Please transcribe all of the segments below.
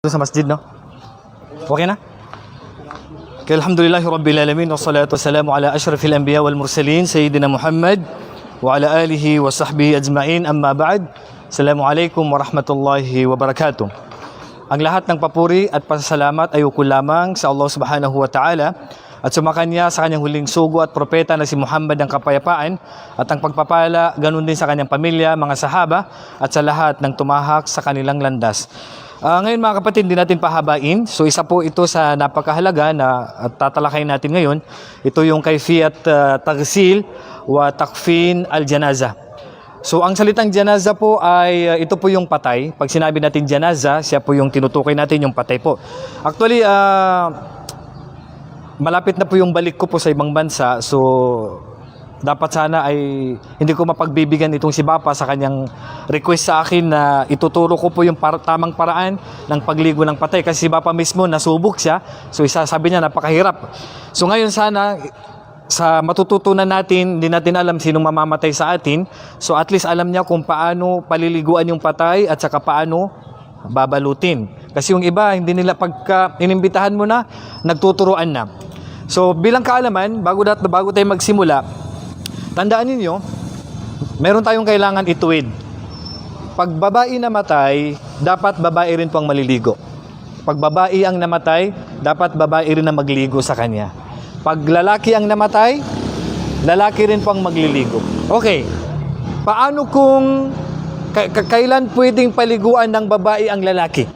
Sa masjid, no? Okay na? Okay, alhamdulillahi rabbil alamin wassalatu wassalamu ala asyrafil anbiya wal mursalin sayyidina Muhammad wa ala alihi wa sahbihi ajma'in, amma ba'd. Assalamualaikum warahmatullahi wabarakatuh. Ang lahat ng papuri at pasasalamat ay ukol lamang sa Allah subhanahu wa ta'ala at sumakanya sa kanyang huling sugo at propeta na si Muhammad ng kapayapaan, at ang pagpapala ganun din sa kanyang pamilya, mga sahaba at sa lahat ng tumahak sa kanilang landas. Ngayon mga kapatid, hindi natin pahabain. So isa po ito sa napakahalaga na tatalakayin natin ngayon. Ito yung kayfiyat taghsil wa takfin al-janaza. So ang salitang janaza po ay ito po yung patay. Pag sinabi natin janaza, siya po yung tinutukoy natin, yung patay po. Actually, malapit na po yung balik ko po sa ibang bansa. So dapat sana ay hindi ko mapagbibigyan itong si Bapa sa kanyang request sa akin na ituturo ko po yung tamang paraan ng pagligo ng patay. Kasi si Bapa mismo nasubok siya. So sabi niya napakahirap. So ngayon sana sa matututunan natin, hindi natin alam sinong mamamatay sa atin. So at least alam niya kung paano paliliguan yung patay at saka paano babalutin. Kasi yung iba, hindi nila pagka inimbitahan mo na, nagtuturuan na. So bilang kaalaman, bago tayo magsimula, tandaan ninyo, meron tayong kailangan ituwid. Pag babae namatay, dapat babae rin po ang maliligo. Pag babae ang namatay, dapat babae rin ang magligo sa kanya. Pag lalaki ang namatay, lalaki rin po ang magliligo. Okay, paano kung kailan pwedeng paliguan ng babae ang lalaki?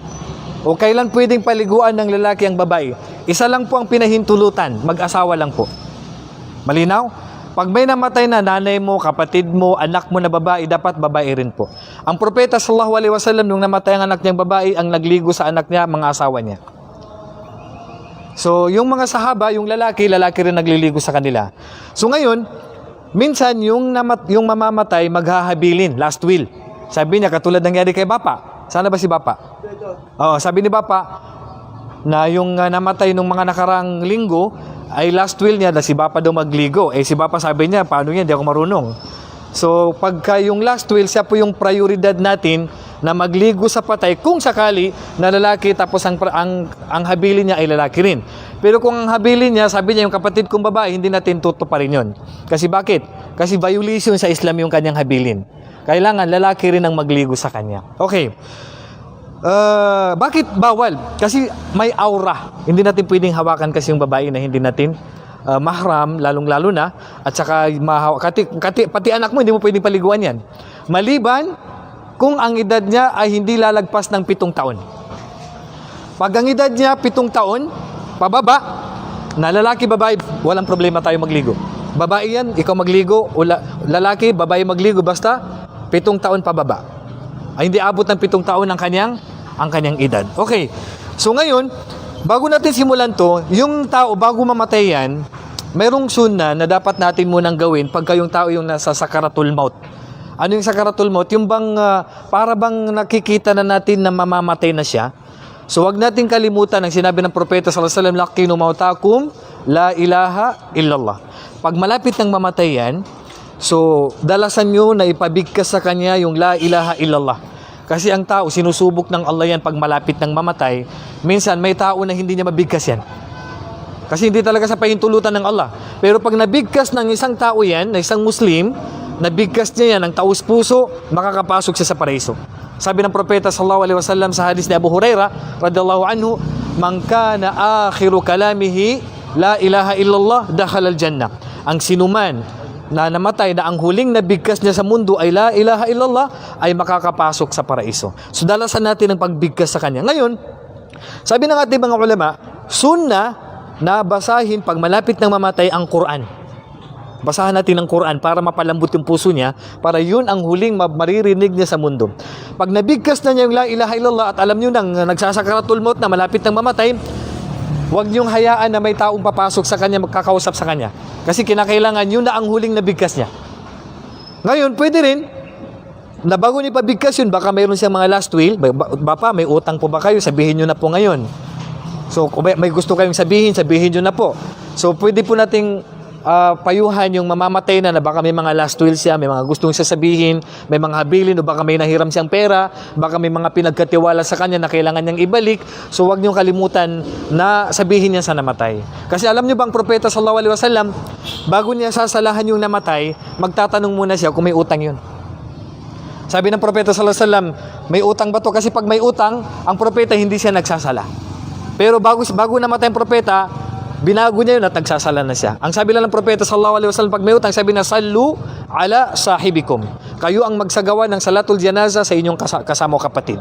O kailan pwedeng paliguan ng lalaki ang babae? Isa lang po ang pinahintulutan, mag-asawa lang po. Malinaw? Pag may namatay na nanay mo, kapatid mo, anak mo na babae, dapat babae rin po. Ang propeta sallallahu alaihi wasallam, nung namatay ang anak niyang babae, ang nagligo sa anak niya, mga asawa niya. So, yung mga sahaba, yung lalaki rin nagliligo sa kanila. So ngayon, minsan yung mamamatay, maghahabilin, last will. Sabi niya, katulad nangyari kay Bapa. Sana ba si Bapa? Oo, sabi ni Bapa, na yung namatay nung mga nakarang linggo, ay last will niya na si Bapa daw magligo. Si Bapa sabi niya, paano yan? Hindi ako marunong. So, pagka yung last will, siya po yung prioridad natin na magligo sa patay kung sakali na lalaki tapos ang habilin niya ay lalaki rin. Pero kung ang habilin niya, sabi niya yung kapatid kong babae, hindi natin tutuparin yun. Kasi bakit? Kasi violation sa Islam yung kanyang habilin. Kailangan lalaki rin ang magligo sa kanya. Okay. Bakit bawal? Kasi may aura. Hindi natin pwedeng hawakan kasi yung babae na hindi natin mahram, lalong-lalo na. At saka pati anak mo, hindi mo pwedeng paliguan yan. Maliban kung ang edad niya ay hindi lalagpas ng 7 taon. Pag ang edad niya 7 taon, pababa, na lalaki, babae, walang problema tayo magligo. Babae yan, ikaw magligo, o lalaki, babae magligo, basta 7 taon pababa. Ay hindi abot ng 7 taon ang kanyang edad. Okay. So ngayon, bago natin simulan to, yung tao bago mamatay yan, mayroong sunna na dapat natin munang gawin pagka yung tao yung nasa sakaratul maut. Ano yung sakaratul maut? Yung bang para bang nakikita na natin na mamamatay na siya. So wag natin kalimutan ang sinabi ng propeta sallallahu alaihi wasallam, laqinu mautakum la ilaha illallah. Pag malapit ng mamatay yan, so dalasan nyo na ipabigkas sa kanya yung la ilaha illallah. Kasi ang tao, sinusubok ng Allah yan pag malapit ng mamatay. Minsan, may tao na hindi niya mabigkas yan. Kasi hindi talaga sa pahintulutan ng Allah. Pero pag nabigkas ng isang tao yan, na isang Muslim, nabigkas niya yan ng taus-puso, makakapasok siya sa paraiso. Sabi ng propeta sallallahu alaihi wasallam sa hadis ni Abu Hurairah radhiyallahu anhu, "Man kana akhiru kalamihi la ilaha illallah dakhala al-jannah." Ang sinuman na namatay na ang huling nabigkas niya sa mundo ay la ilaha illallah, ay makakapasok sa paraiso. So dalasan natin ang pagbigkas sa kanya. Ngayon, sabi ng ating mga ulama, sunna na basahin pag malapit ng mamatay ang Quran. Basahan natin ang Quran para mapalambot yung puso niya, para yun ang huling maririnig niya sa mundo. Pag nabigkas na niya yung la ilaha illallah at alam niyo nang nagsasakaratul maut na malapit ng mamatay, huwag niyong hayaan na may taong papasok sa kanya, magkakausap sa kanya. Kasi kinakailangan yun na ang huling nabigkas niya. Ngayon, pwede rin, na bago niya pabigkas yun, baka mayroon siyang mga last will. Bapa, may utang po ba kayo? Sabihin nyo na po ngayon. So, kung may gusto kayong sabihin nyo na po. So, pwede po nating payuhan yung mamamatay na baka may mga last will siya, may mga gustong sasabihin, may mga habilin o baka may nahiram siyang pera, baka may mga pinagkatiwala sa kanya na kailangan niyang ibalik. So huwag niyong kalimutan na sabihin niya sa namatay. Kasi alam niyo bang propeta sallallahu alaihi wasallam, bago niya sasalahan yung namatay, magtatanong muna siya kung may utang yun. Sabi ng propeta sallallahu alaihi wasallam, may utang ba to? Kasi pag may utang, ang propeta hindi siya nagsasala. Pero bago namatay ang propeta, binago niya yun at nagsasala na siya. Ang sabi lang ng propeta sallallahu alaihi wasallam pag may utang, sabi na, sallu ala sahibikum. Kayo ang magsagawa ng salatul janaza sa inyong kasama o kapatid.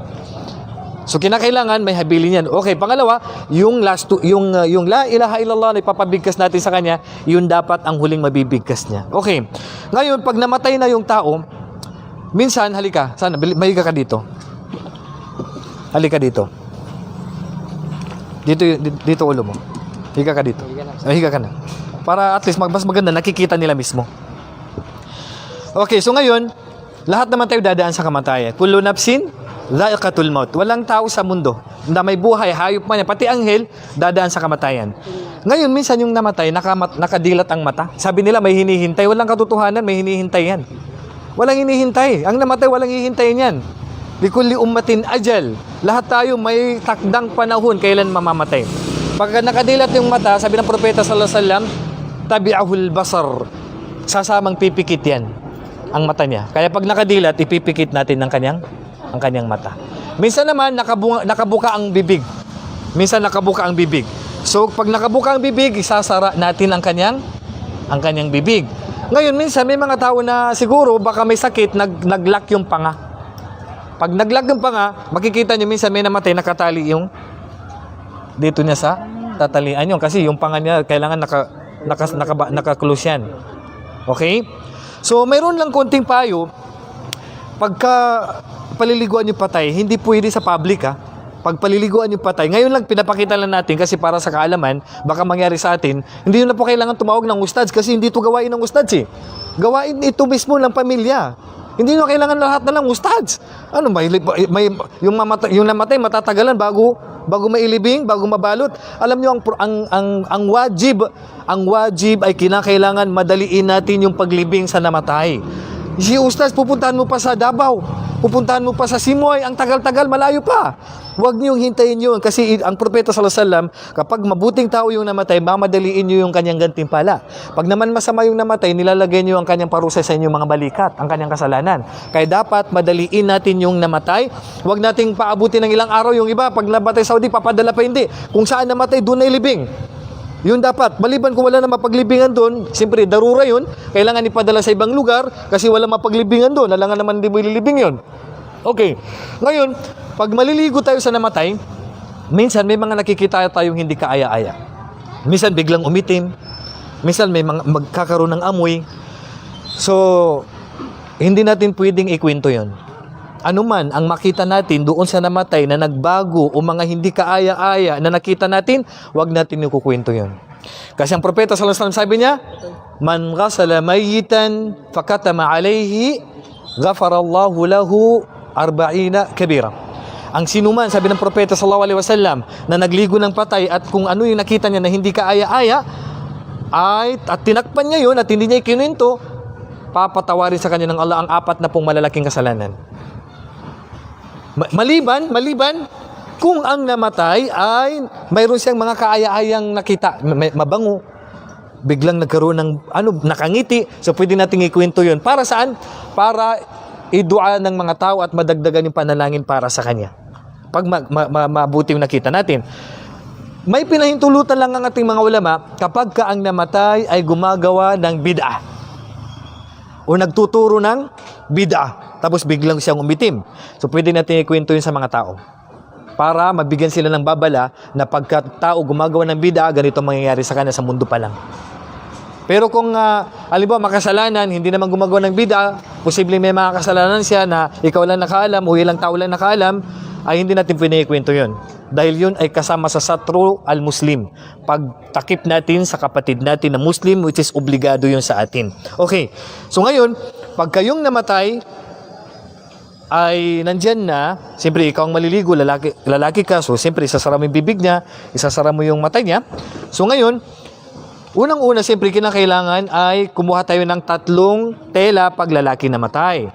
So kinakailangan may habilin yan. Okay, pangalawa, yung la ilaha illallah na ipapabigkas natin sa kanya, yun dapat ang huling mabibigkas niya. Okay. Ngayon, pag namatay na yung tao, minsan, halika, sana, mahiga ka dito. Halika dito. Dito ulo mo. Higa ka dito. Higa ka na. Para at least mas maganda, nakikita nila mismo. Okay, so ngayon, lahat naman tayo dadaan sa kamatayan. Kullu nafsin, dha'iqatul maut. Walang tao sa mundo na may buhay, hayop man yan, pati anghel, dadaan sa kamatayan. Ngayon, minsan yung namatay, nakadilat ang mata. Sabi nila, may hinihintay. Walang katotohanan, may hinihintay yan. Walang hinihintay. Ang namatay, walang hihintayin yan. Likulli ummatin ajal. Lahat tayo may takdang panahon kailan mamamatay. Pagka nakadilat yung mata, sabi ng propeta sallallahu alaihi wasallam, tabi'ahul basar. Sasamang pipikit yan ang mata niya. Kaya pag nakadilat, ipipikit natin ang kanyang mata. Minsan naman nakabuka ang bibig. Minsan nakabuka ang bibig. So pag nakabuka ang bibig, isasara natin ang kanyang bibig. Ngayon minsan may mga tao na siguro baka may sakit, naglock yung panga. Pag naglock yung panga, makikita niyo minsan may namatay nakatali yung dito niya sa tatalian yun kasi yung panga niya kailangan naka-close yan. Okay? So mayroon lang konting payo, pagka paliliguan yung patay, hindi pwede sa public ha. Pag paliliguan yung patay, ngayon lang pinapakita lang natin kasi para sa kaalaman, baka mangyari sa atin, hindi na po kailangan tumawag ng ustads kasi hindi ito gawain ng ustads eh. Gawain ito mismo ng pamilya. Hindi na kailangan lahat na lang ustads. Ano, yung namatay matatagalan bago mailibing, bago mabalot. Alam niyo ang wajib ay kinakailangan madaliin natin yung paglibing sa namatay. Si ustaz, pupuntahan mo pa sa Davao, pupuntahan mo pa sa Simoy, ang tagal-tagal, malayo pa. Huwag niyong hintayin yun kasi ang propeta sallallahu alaihi wasallam, kapag mabuting tao yung namatay, mamadaliin niyo yung kanyang gantimpala. Pag naman masama yung namatay, nilalagay niyo ang kanyang parusa sa inyong mga balikat, ang kanyang kasalanan. Kaya dapat madaliin natin yung namatay. Huwag nating paabutin ng ilang araw yung iba. Pag namatay sa Saudi, papadala pa hindi. Kung saan namatay, doon na ilibing. Yun dapat. Maliban kung wala na mapaglibingan doon, siyempre, darura yun. Kailangan ipadala sa ibang lugar kasi wala mapaglibingan doon. Alangan naman hindi mo ililibing yun. Okay. Ngayon, pag maliligo tayo sa namatay, minsan may mga nakikita tayong hindi kaaya-aya. Minsan biglang umitim. Minsan may mga magkakaroon ng amoy. So, hindi natin pwedeng ikwento yun. Ano man ang makita natin doon sa namatay na nagbago o mga hindi kaaya-aya na nakita natin, wag natin ikukwento yun. Kasi ang propeta sallallahu alaihi wasallam sabi niya, man ghasala mayyitan fakatama alayhi ghafarallahu lahu 40 kabira. Ang sinuman, sabi ng propeta sallallahu alaihi wasallam, na nagligo ng patay at kung ano yung nakita niya na hindi kaaya-aya at tinakpan niya yun at hindi niya ikinuwento, papatawarin sa kanya ng Allah ang 40 malalaking kasalanan. Maliban kung ang namatay ay mayroon siyang mga kaaya-ayang nakita, mabango, biglang nagkaroon ng nakangiti, so pwede nating ikwento yun. Para saan? Para idua ng mga tao at madagdagan yung panalangin para sa kanya. Pag mabuti yung nakita natin. May pinahintulutan lang ang ating mga ulama kapag ka ang namatay ay gumagawa ng bid'ah o nagtuturo ng bid'ah. Tapos biglang siyang umitim. So pwede natin ikwento yun sa mga tao. Para mabigyan sila ng babala na pagka tao gumagawa ng bid'ah, ganito mangyayari sa kanya sa mundo pa lang. Pero kung, halimbawa, makasalanan, hindi naman gumagawa ng bid'ah, posibleng may mga kasalanan siya na ikaw lang nakaalam o ilang tao lang nakaalam, ay hindi natin pwede ikwento yun. Dahil yun ay kasama sa satru al-Muslim. Pagtakip natin sa kapatid natin na Muslim, which is obligado yun sa atin. Okay. So ngayon, pag kayong namatay, ay nandyan na, siyempre ikaw ang maliligo, lalaki ka, so siyempre isasara mo yung bibig niya, isasara mo yung mata niya. So ngayon, Unang-una, siyempre, kinakailangan ay kumuha tayo ng 3 tela pag lalaki namatay.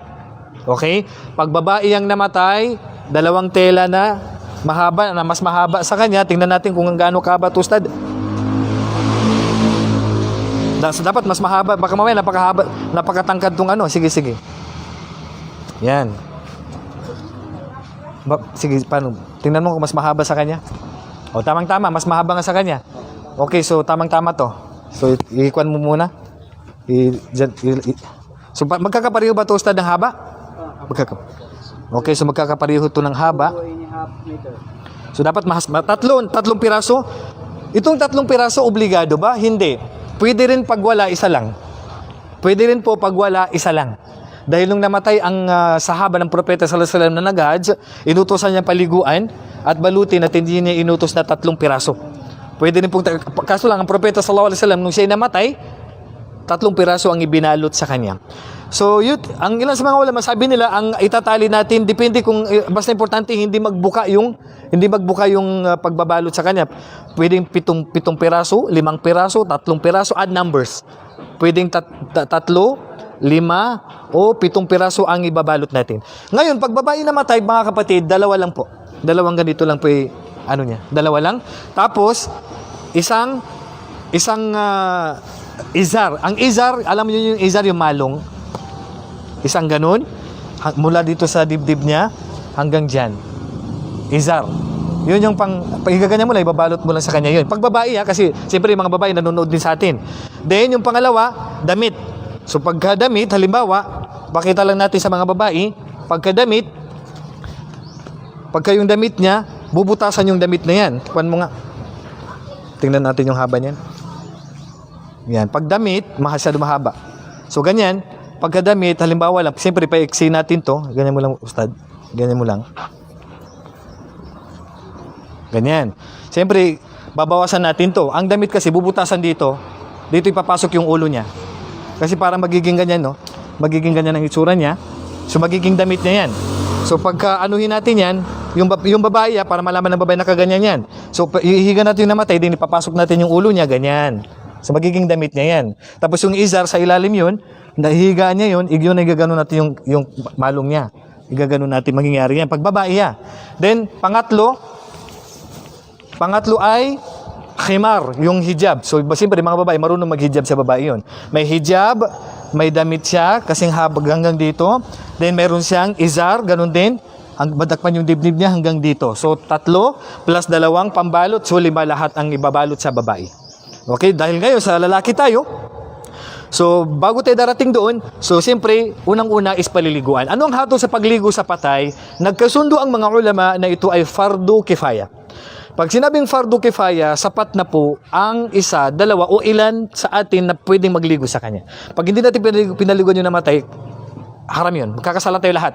Okay? Pag babae ang namatay, 2 tela na mahaba, na mas mahaba sa kanya. Tingnan natin kung gaano kahaba to, Ustad. Dapat mas mahaba. Baka mamaya napakahaba, napakatangkad tong ano. Sige, sige. Yan. Sige, paano? Tingnan mo kung mas mahaba sa kanya. O, tamang-tama. Mas mahaba nga sa kanya. Okay, so tamang-tama to. So, iikuan mo muna. So, magkakapareho ba to, Ustad, ng haba? Okay, so magkakapareho to ng haba. So, dapat tatlong piraso. Itong 3 piraso, obligado ba? Hindi. Pwede rin pag wala, isa lang. Pwede rin po pag wala, isa lang. Dahil nung namatay ang sahaba ng propeta sallallahu alaihi wasallam na nag-Hajj, inutosan niya paliguan at balutin at hindi niya inutos na 3 piraso. Pwede rin pong, kaso lang, ang propeta sallallahu alaihi wasallam, nung siya namatay, 3 piraso ang ibinalot sa kanya. So, ang ilan sa mga ulama, sabi nila, ang itatali natin, depende kung, basta importante, hindi magbuka yung pagbabalot sa kanya. Pwedeng 7 piraso, 5 piraso, 3 piraso, add numbers. Pwedeng 3, 5, o 7 piraso ang ibabalot natin. Ngayon, pag babae namatay, mga kapatid, 2 lang po. 2 ganito lang po ano niya. 2 lang. Tapos, isang izar. Ang izar, alam niyo yung izar, yung malong. Isang ganun. Mula dito sa dibdib niya hanggang dyan. Izar. Yun yung paghigaganyan mo lang, ibabalot mo lang sa kanya yun. Pag babae kasi siyempre yung mga babae nanonood din sa atin. Then yung pangalawa, damit. So pagka damit, halimbawa, pakita lang natin sa mga babae, pagka yung damit niya, bubutasan yung damit na yan. Kuwan mo nga. Tingnan natin yung haba niyan. Yan. Pag damit, masyado mahaba. So ganyan, pagka damit, halimbawa lang, siyempre pa-exi natin to. Ganyan mo lang, Ustad. Ganyan mo lang. Ganyan. Siyempre, babawasan natin to. Ang damit kasi, bubutasan dito. Dito ipapasok yung ulo niya. Kasi parang magiging ganyan, no? Magiging ganyan ang itsura niya. So, magiging damit niya yan. So, pagka anuhin natin yan, yung babae, para malaman ng babae na kaganyan yan. So, ihiga natin yung namatay, din ipapasok natin yung ulo niya, ganyan. So, magiging damit niya yan. Tapos, yung izar, sa ilalim yun, nahihigaan niya yun, igaganon natin yung malong niya. Igaganon natin, mangyayari yan. Pag babae yan. Then, Pangatlo ay khimar, yung hijab. So, siyempre, mga babae, marunong mag-hijab sa babae yun. May hijab, may damit siya, kasing habag hanggang dito. Then, meron siyang izar, ganun din. Ang badakpan yung dibdib niya hanggang dito. So, 3 plus 2 pambalot. So, 5 lahat ang ibabalot sa babae. Okay, dahil ngayon sa lalaki tayo. So, bago tayo darating doon, so, siyempre, unang-una is paliliguan. Ano ang hatol sa pagligo sa patay? Nagkasundo ang mga ulama na ito ay fardu kifaya. Pag sinabing fardu kifaya, sapat na po ang 1, 2 o ilan sa atin na pwedeng magligo sa kanya. Pag hindi natin pinaliguan yung namatay, haram yun. Magkakasala tayo lahat.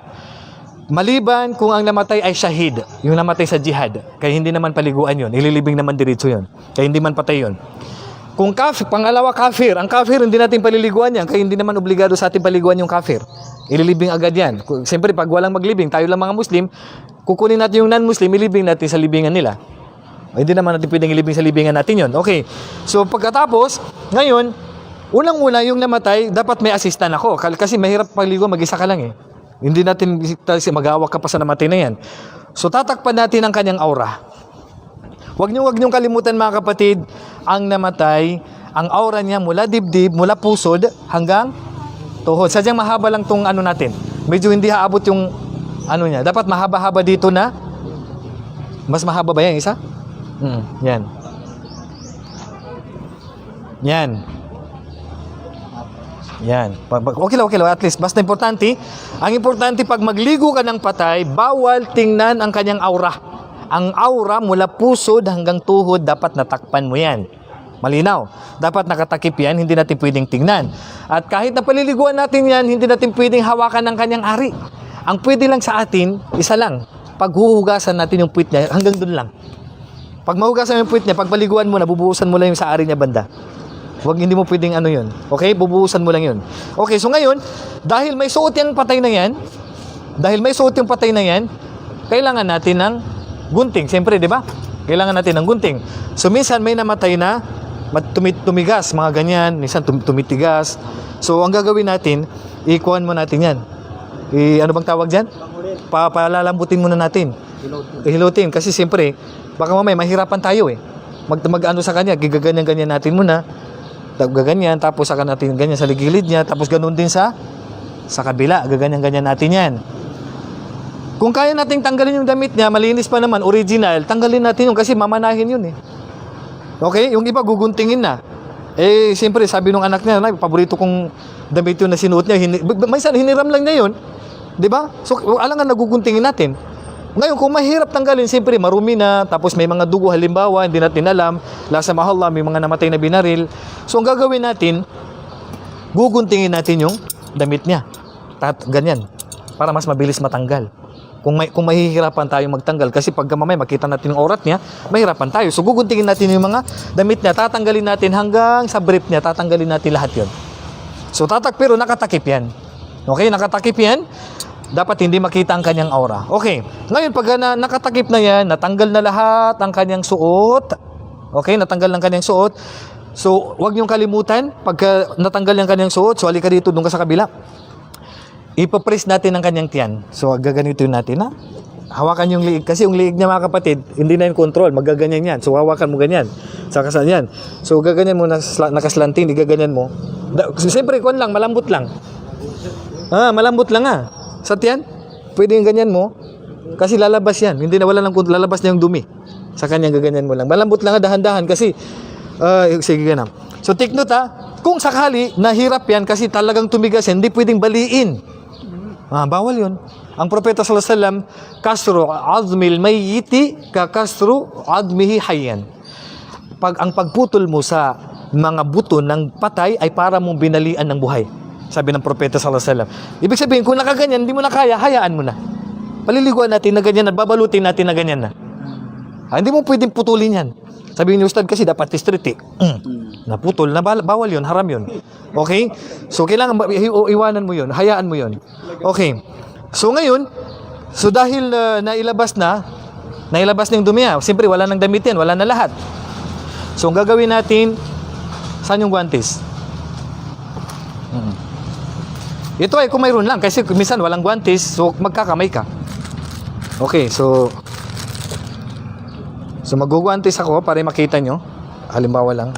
Maliban kung ang namatay ay shahid, yung namatay sa jihad, kaya hindi naman paliguan yun. Ililibing naman diretso yun. Kaya hindi man patay yun. Kung pangalawa kafir, ang kafir hindi natin paliliguan yan, kaya hindi naman obligado sa atin paliguan yung kafir. Ililibing agad yan. Siyempre, pag walang maglibing, tayo lang mga Muslim, kukunin natin yung non-Muslim, ilibing natin sa libingan nila. Hindi naman natin pwedeng ilibing sa libingan natin yun. Okay. So, pagkatapos, ngayon, unang-una yung namatay, dapat may assistant ako. Kasi mahirap paligo, mag-isa ka lang eh. Hindi natin mag-awak ka pa sa namatay na yan. So, tatakpan natin ang kanyang aura. Huwag niyong kalimutan, mga kapatid, ang namatay, ang aura niya mula dibdib, mula pusod, hanggang tuhod. Sadyang mahaba lang tong ano natin. Medyo hindi haabot yung ano niya. Dapat mahaba-haba dito na. Mas mahaba ba yan, isa? Yan. Yan. Yan. Okay lang. At least, basta importante. Ang importante, pag magligo ka ng patay, bawal tingnan ang kanyang aura. Ang aura mula pusod hanggang tuhod, dapat natakpan mo yan. Malinaw. Dapat nakatakip yan, hindi natin pwedeng tingnan. At kahit na paliliguan natin yan, hindi natin pwedeng hawakan ng kanyang ari. Ang pwede lang sa atin, isa lang. Paghuhugasan natin yung puwit niya, hanggang dun lang. Pag mahugasan yung puwit niya, pag paliguan mo na, bubuhusan mo lang yung sa ari niya banda. Hindi mo pwedeng ano yun. Okay? Bubuhusan mo lang yun. Okay, so ngayon, dahil may suot yung patay na yan, kailangan natin ng gunting. Siyempre, di ba? Kailangan natin ng gunting. So, minsan may namatay na tumigas, mga ganyan, minsan tumitigas. So ang gagawin natin, ikuhan mo natin yan. Ano bang tawag dyan? Palalambutin muna natin. Hilutin. Kasi siyempre, baka mamaya mahirapan tayo eh. Mag-ano sa kanya, gigaganyan-ganyan natin muna. Gaganyan, tapos saka natin ganyan sa ligilid niya, tapos ganun din sa kabila, gaganyan-ganyan natin yan. Kung kaya nating tanggalin yung damit niya, malinis pa naman, original, tanggalin natin yun kasi mamanahin yun eh. Okay? Yung iba guguntingin na. Eh, siyempre, sabi nung anak niya, paborito kong damit yun na sinuot niya. Minsan, hiniram lang niya yun. Diba? So, alangan naguguntingin natin. Ngayon, kung mahirap tanggalin, siyempre, marumi na, tapos may mga dugo, halimbawa, hindi natin alam, lasa mahalla, may mga namatay na binaril. So, ang gagawin natin, guguntingin natin yung damit niya. Ganyan. Para mas mabilis matanggal. Kung mahihirapan tayo magtanggal kasi pagka mamaya makita natin yung orat niya, mahirapan tayo. So guguntingin natin yung mga damit niya, tatanggalin natin hanggang sa brief niya, tatanggalin natin lahat yun. So pero nakatakip yan. Okay, nakatakip yan. Dapat hindi makita ang kanyang aura. Okay, ngayon pag nakatakip na yan, natanggal na lahat ang kanyang suot. Okay, natanggal ng kanyang suot. So huwag niyong kalimutan, pagka natanggal yung kanyang suot, so halika dito, doon ka sa kabila. Ipapress natin ang kanyang tiyan. So, gaganito natin, ha? Hawakan yung liig. Kasi yung liig niya, mga kapatid, hindi na yung control. Magaganyan yan. So, hawakan mo ganyan. Saka saan yan. So, gaganyan mo, nakaslanting, gaganyan mo. Siyempre, kuwan lang, malambot lang. Malambot lang, ha? Sa tiyan, pwede yung ganyan mo. Kasi lalabas yan. Hindi na wala lang, lalabas na yung dumi. Sa kanyang gaganyan mo lang. Malambot lang, dahan-dahan. Kasi, sige ganun. So, take note, ha? Kung sakali, nahirap yan kasi talagang tumigas yan, hindi pwedeng baliin. Bawal yun. Ang propeta sallallahu alaihi wasallam, kasru azmil mayyiti ka kasru admihi hayyan. Ang pagputol mo sa mga buto ng patay ay para mong binalian ng buhay. Sabi ng propeta sallallahu alaihi wasallam. Ibig sabihin, kung nakaganyan, hindi mo na kaya, hayaan mo na. Paliliguan natin na ganyan at babalutin natin na ganyan na. Hindi mo pwedeng putulin yan. Sabihin ni Ustad kasi dapat straight eh. Naputol, bawal yun, haram yun. Okay? So, kailangan iwanan mo yun, hayaan mo yun. Okay. So, ngayon, dahil nailabas na yung dumi, siyempre wala nang damit yan, wala na lahat. So, ang gagawin natin, saan yung guantes? Ito ay kung mayroon lang, kasi minsan walang guantes, so magkakamay ka. Okay, so magguguantes ako para makita nyo. Halimbawa lang.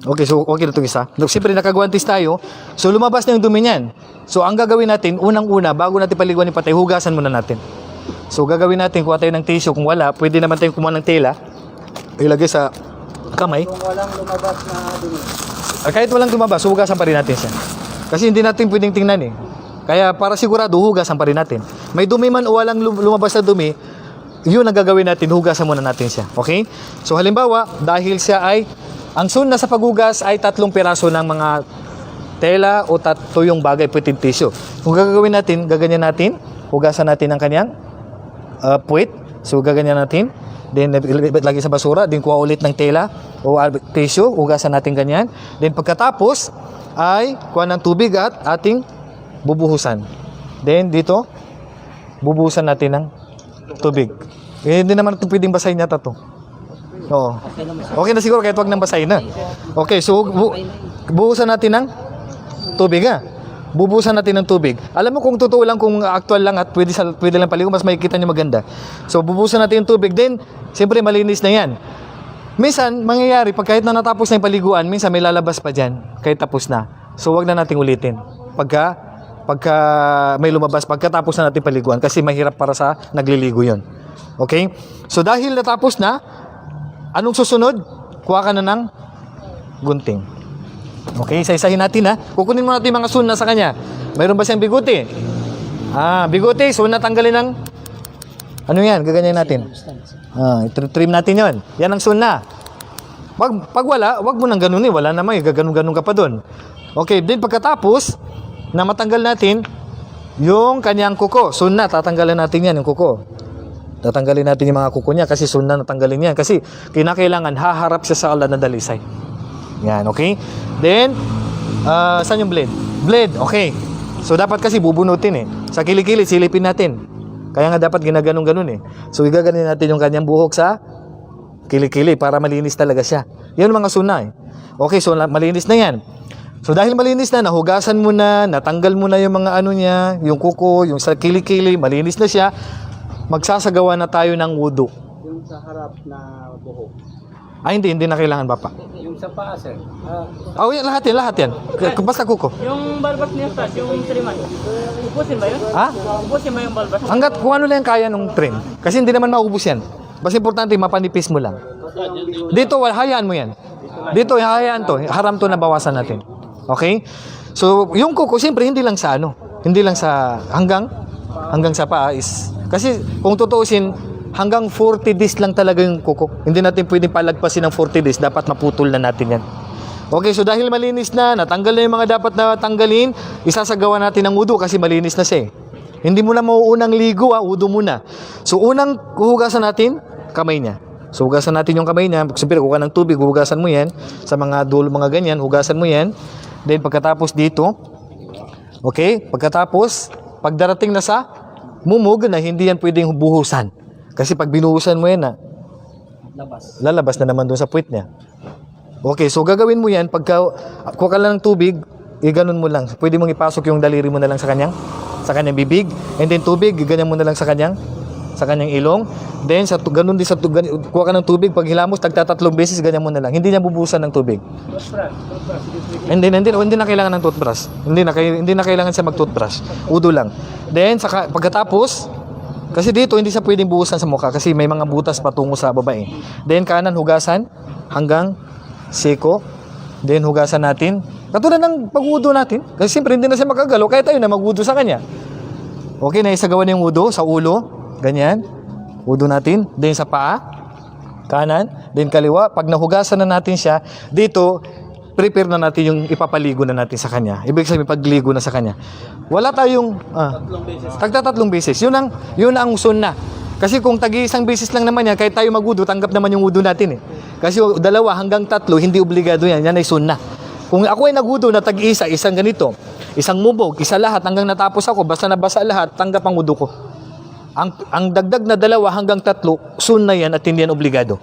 Okay, so okay na itong isa. Siyempre nakaguantes tayo. So lumabas na yung dumi niyan. So ang gagawin natin, unang-una, bago natin paliguan yung patay, hugasan muna natin. So gagawin natin, kuha tayo ng tissue. Kung wala, pwede naman tayong kumuha ng tela. Ilagay sa kamay. Kung walang lumabas na dumi. Kahit walang lumabas, hugasan pa rin natin siya. Kasi hindi natin pwedeng tingnan eh. Kaya para sigurado, hugasan pa rin natin. May dumi man o walang lumabas na dumi, yun ang gagawin natin, hugasan muna natin siya. Okay? So halimbawa, dahil siya ay, ang sunna sa paghugas ay 3 piraso ng mga tela o tuyong bagay, pwedeng tissue. Kung gagawin natin, gaganyan natin, hugasan natin ang kanyang puwit. So gaganyan natin. Then, lagi sa basura. Then, kuha ulit ng tela o tissue. Hugasan natin ganyan. Then, pagkatapos, ay kuha ng tubig at ating bubuhusan. Then, dito, bubuhusan natin ng tubig. Hindi naman ito pwedeng basahin yata ito. Oo. Okay na siguro kahit wag nang basahin na. Okay, so, buhusan natin ng tubig, ha? Bubusan natin ng tubig. Alam mo kung totoo lang, kung actual lang at pwede lang paligo, mas makikita nyo maganda. So, bubusan natin yung tubig. Then, siyempre, malinis na yan. Minsan, mangyayari, pag kahit na natapos na yung paliguan, minsan may lalabas pa dyan, kahit tapos na. So, wag na nating ulitin. Pagka may lumabas, pagkatapos na natin paliguan, kasi mahirap para sa nagliligo yon. Okay? So, dahil natapos na, anong susunod? Kuha ka na ng gunting. Okay, isa-isahin natin, ha. Kukunin mo natin yung mga sunna sa kanya. Mayroon ba siyang bigote? Bigote, sunna tanggalin ng ano yan, gaganyan natin. Trim natin yon. Yan ang sunna. Pag wala, wag mo nang ganun eh. Wala naman, gaganun-ganun ka pa doon. Okay, din pagkatapos na matanggal natin yung kanyang kuko. Sunna, tatanggalin natin yan, yung kuko. Tatanggalin natin yung mga kuko niya kasi sunna natanggalin yan. Kasi kinakailangan haharap siya sa Allah na dalisay. Yan, okay? Then, Saan yung blade? Blade, okay. So dapat kasi bubunutin eh. Sa kilikili, silipin natin. Kaya nga dapat ginaganon-ganon eh. So igaganin natin yung kanyang buhok sa kilikili para malinis talaga siya. Yan mga suna eh. Okay, so malinis na yan. So dahil malinis na, nahugasan mo na, natanggal mo na yung mga ano niya, yung kuko, yung sa kilikili, malinis na siya, magsasagawa na tayo ng wudu. Yung sa harap na buhok. Ay, hindi na kailangan ba pa? Yung sa paa, sir. Oh, yan, lahat yan. Basta kuko. Yung balbas niya, Stas, yung triman. Ubusin ba yun? Ha? Ubusin ba yung balbas? Hanggat kung ano lang kaya nung trim. Kasi hindi naman maubos yan. Basta importante, mapanipis mo lang. Dito, hayaan mo yan. Dito, hayaan to. Haram to na bawasan natin. Okay? So, yung kuko, siyempre, hindi lang sa ano. Hindi lang sa hanggang sa paa is... Kasi, kung tutuusin, hanggang 40 days lang talaga yung kuko. Hindi natin pwedeng palagpasin ng 40 days. Dapat maputol na natin yan. Okay, so dahil malinis na, natanggal na yung mga dapat na tanggalin, isasagawa natin ng wudu kasi malinis na siya eh. Hindi mo na mauunang ligo wudu muna. So, unang hugasan natin, kamay niya. So, hugasan natin yung kamay niya. Siyempre, kuha ng tubig, hugasan mo yan. Sa mga dulo, mga ganyan, hugasan mo yan. Then, pagkatapos dito, okay, pagkatapos, pagdarating na sa mumug na hindi yan pwedeng buhusan. Kasi pag binuhusan mo yan lalabas na naman doon sa puwit niya. Okay, so gagawin mo yan, pagka kuha ka lang ng tubig, ganun mo lang. Pwede mong ipasok yung daliri mo na lang sa kanyang bibig. And then tubig, ganyan mo na lang sa kanyang ilong. Then ganun din kuha ka ng tubig, pag hilamos tagtatatlong beses, ganyan mo na lang. Hindi niya bubusan ng tubig. Hindi na kailangan ng toothbrush. Hindi na kailangan siya mag-toothbrush. Udo lang. Then pagkatapos, kasi dito hindi siya pwedeng buhusan sa mukha kasi may mga butas patungo sa babae. Then kanan hugasan hanggang siko. Then hugasan natin. Katulad ng pag-wudo natin. Kasi siyempre hindi na siya makagalaw kaya tayo na mag-wudo sa kanya. Okay, naisagawa na yung wudo sa ulo. Ganyan. Wudo natin. Then sa paa. Kanan. Then kaliwa. Pag nahugasan na natin siya, dito, prepare na natin yung ipapaligo na natin sa kanya. Ibig sabihin, pagligo na sa kanya. Wala tayong... tatlong beses. Yun ang sunna. Kasi kung tagi-isang beses lang naman yan, kahit tayo mag-wudo, tanggap naman yung wudo natin eh. Kasi 2 hanggang 3, hindi obligado yan. Yan ay sunna. Kung ako ay nag-wudo na tagi-isa, isang ganito, isang mubog, isa lahat, hanggang natapos ako, basta nabasa lahat, tanggap ang wudo ko. Ang dagdag na 2 hanggang 3, sunna yan at hindi yan obligado.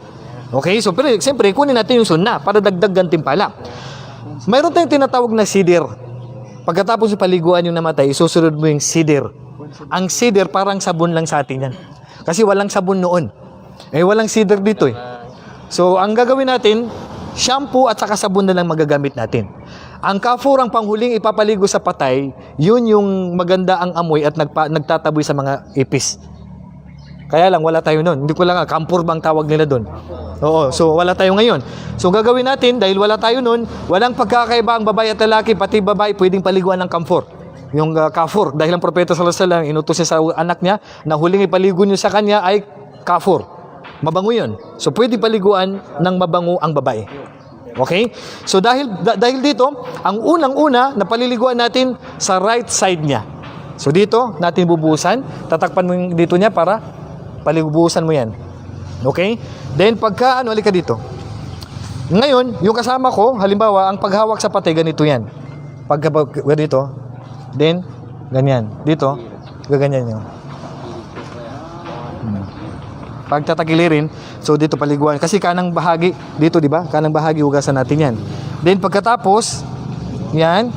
Okay? So, pero siyempre, kunin natin yung sunna para dagdag gantimpala. Mayroon tayong tinatawag na sidir. Pagkatapos yung paliguan yung namatay, isusunod mo yung sidir. Ang sidir parang sabon lang sa atin yan. Kasi walang sabon noon. Walang sidir dito eh. So, ang gagawin natin, shampoo at saka sabon na lang magagamit natin. Ang kafur, ang panghuling ipapaligo sa patay, yun yung maganda ang amoy at nagtataboy sa mga ipis. Kaya lang, wala tayo nun. Hindi ko lang, kampur bang tawag nila doon? Oo, so wala tayo ngayon. So gagawin natin, dahil wala tayo nun, walang pagkakaiba ang babae at lalaki, pati babae pwedeng paliguan ng kampur. Yung kafur, dahil ang propeta sallallahu alaihi wasallam inutos niya sa anak niya na huling ipaligo niyo sa kanya ay kafur. Mabango yun. So pwede paliguan ng mabango ang babae. Okay? So dahil dito, ang unang-una na paliliguan natin sa right side niya. So dito, natin bubuhusan. Tatakpan mo yung dito niya para paligubuhusan mo yan. Okay? Then pagka, halika dito. Ngayon, yung kasama ko, halimbawa, ang paghawak sa patay, ganito yan. Pagka ganito, then, ganyan. Dito, gaganyan yun. Pag tatagilirin, so dito paliguan. Kasi kanang bahagi, dito di ba? Kanang bahagi, hugasan natin yan. Then pagkatapos, yan,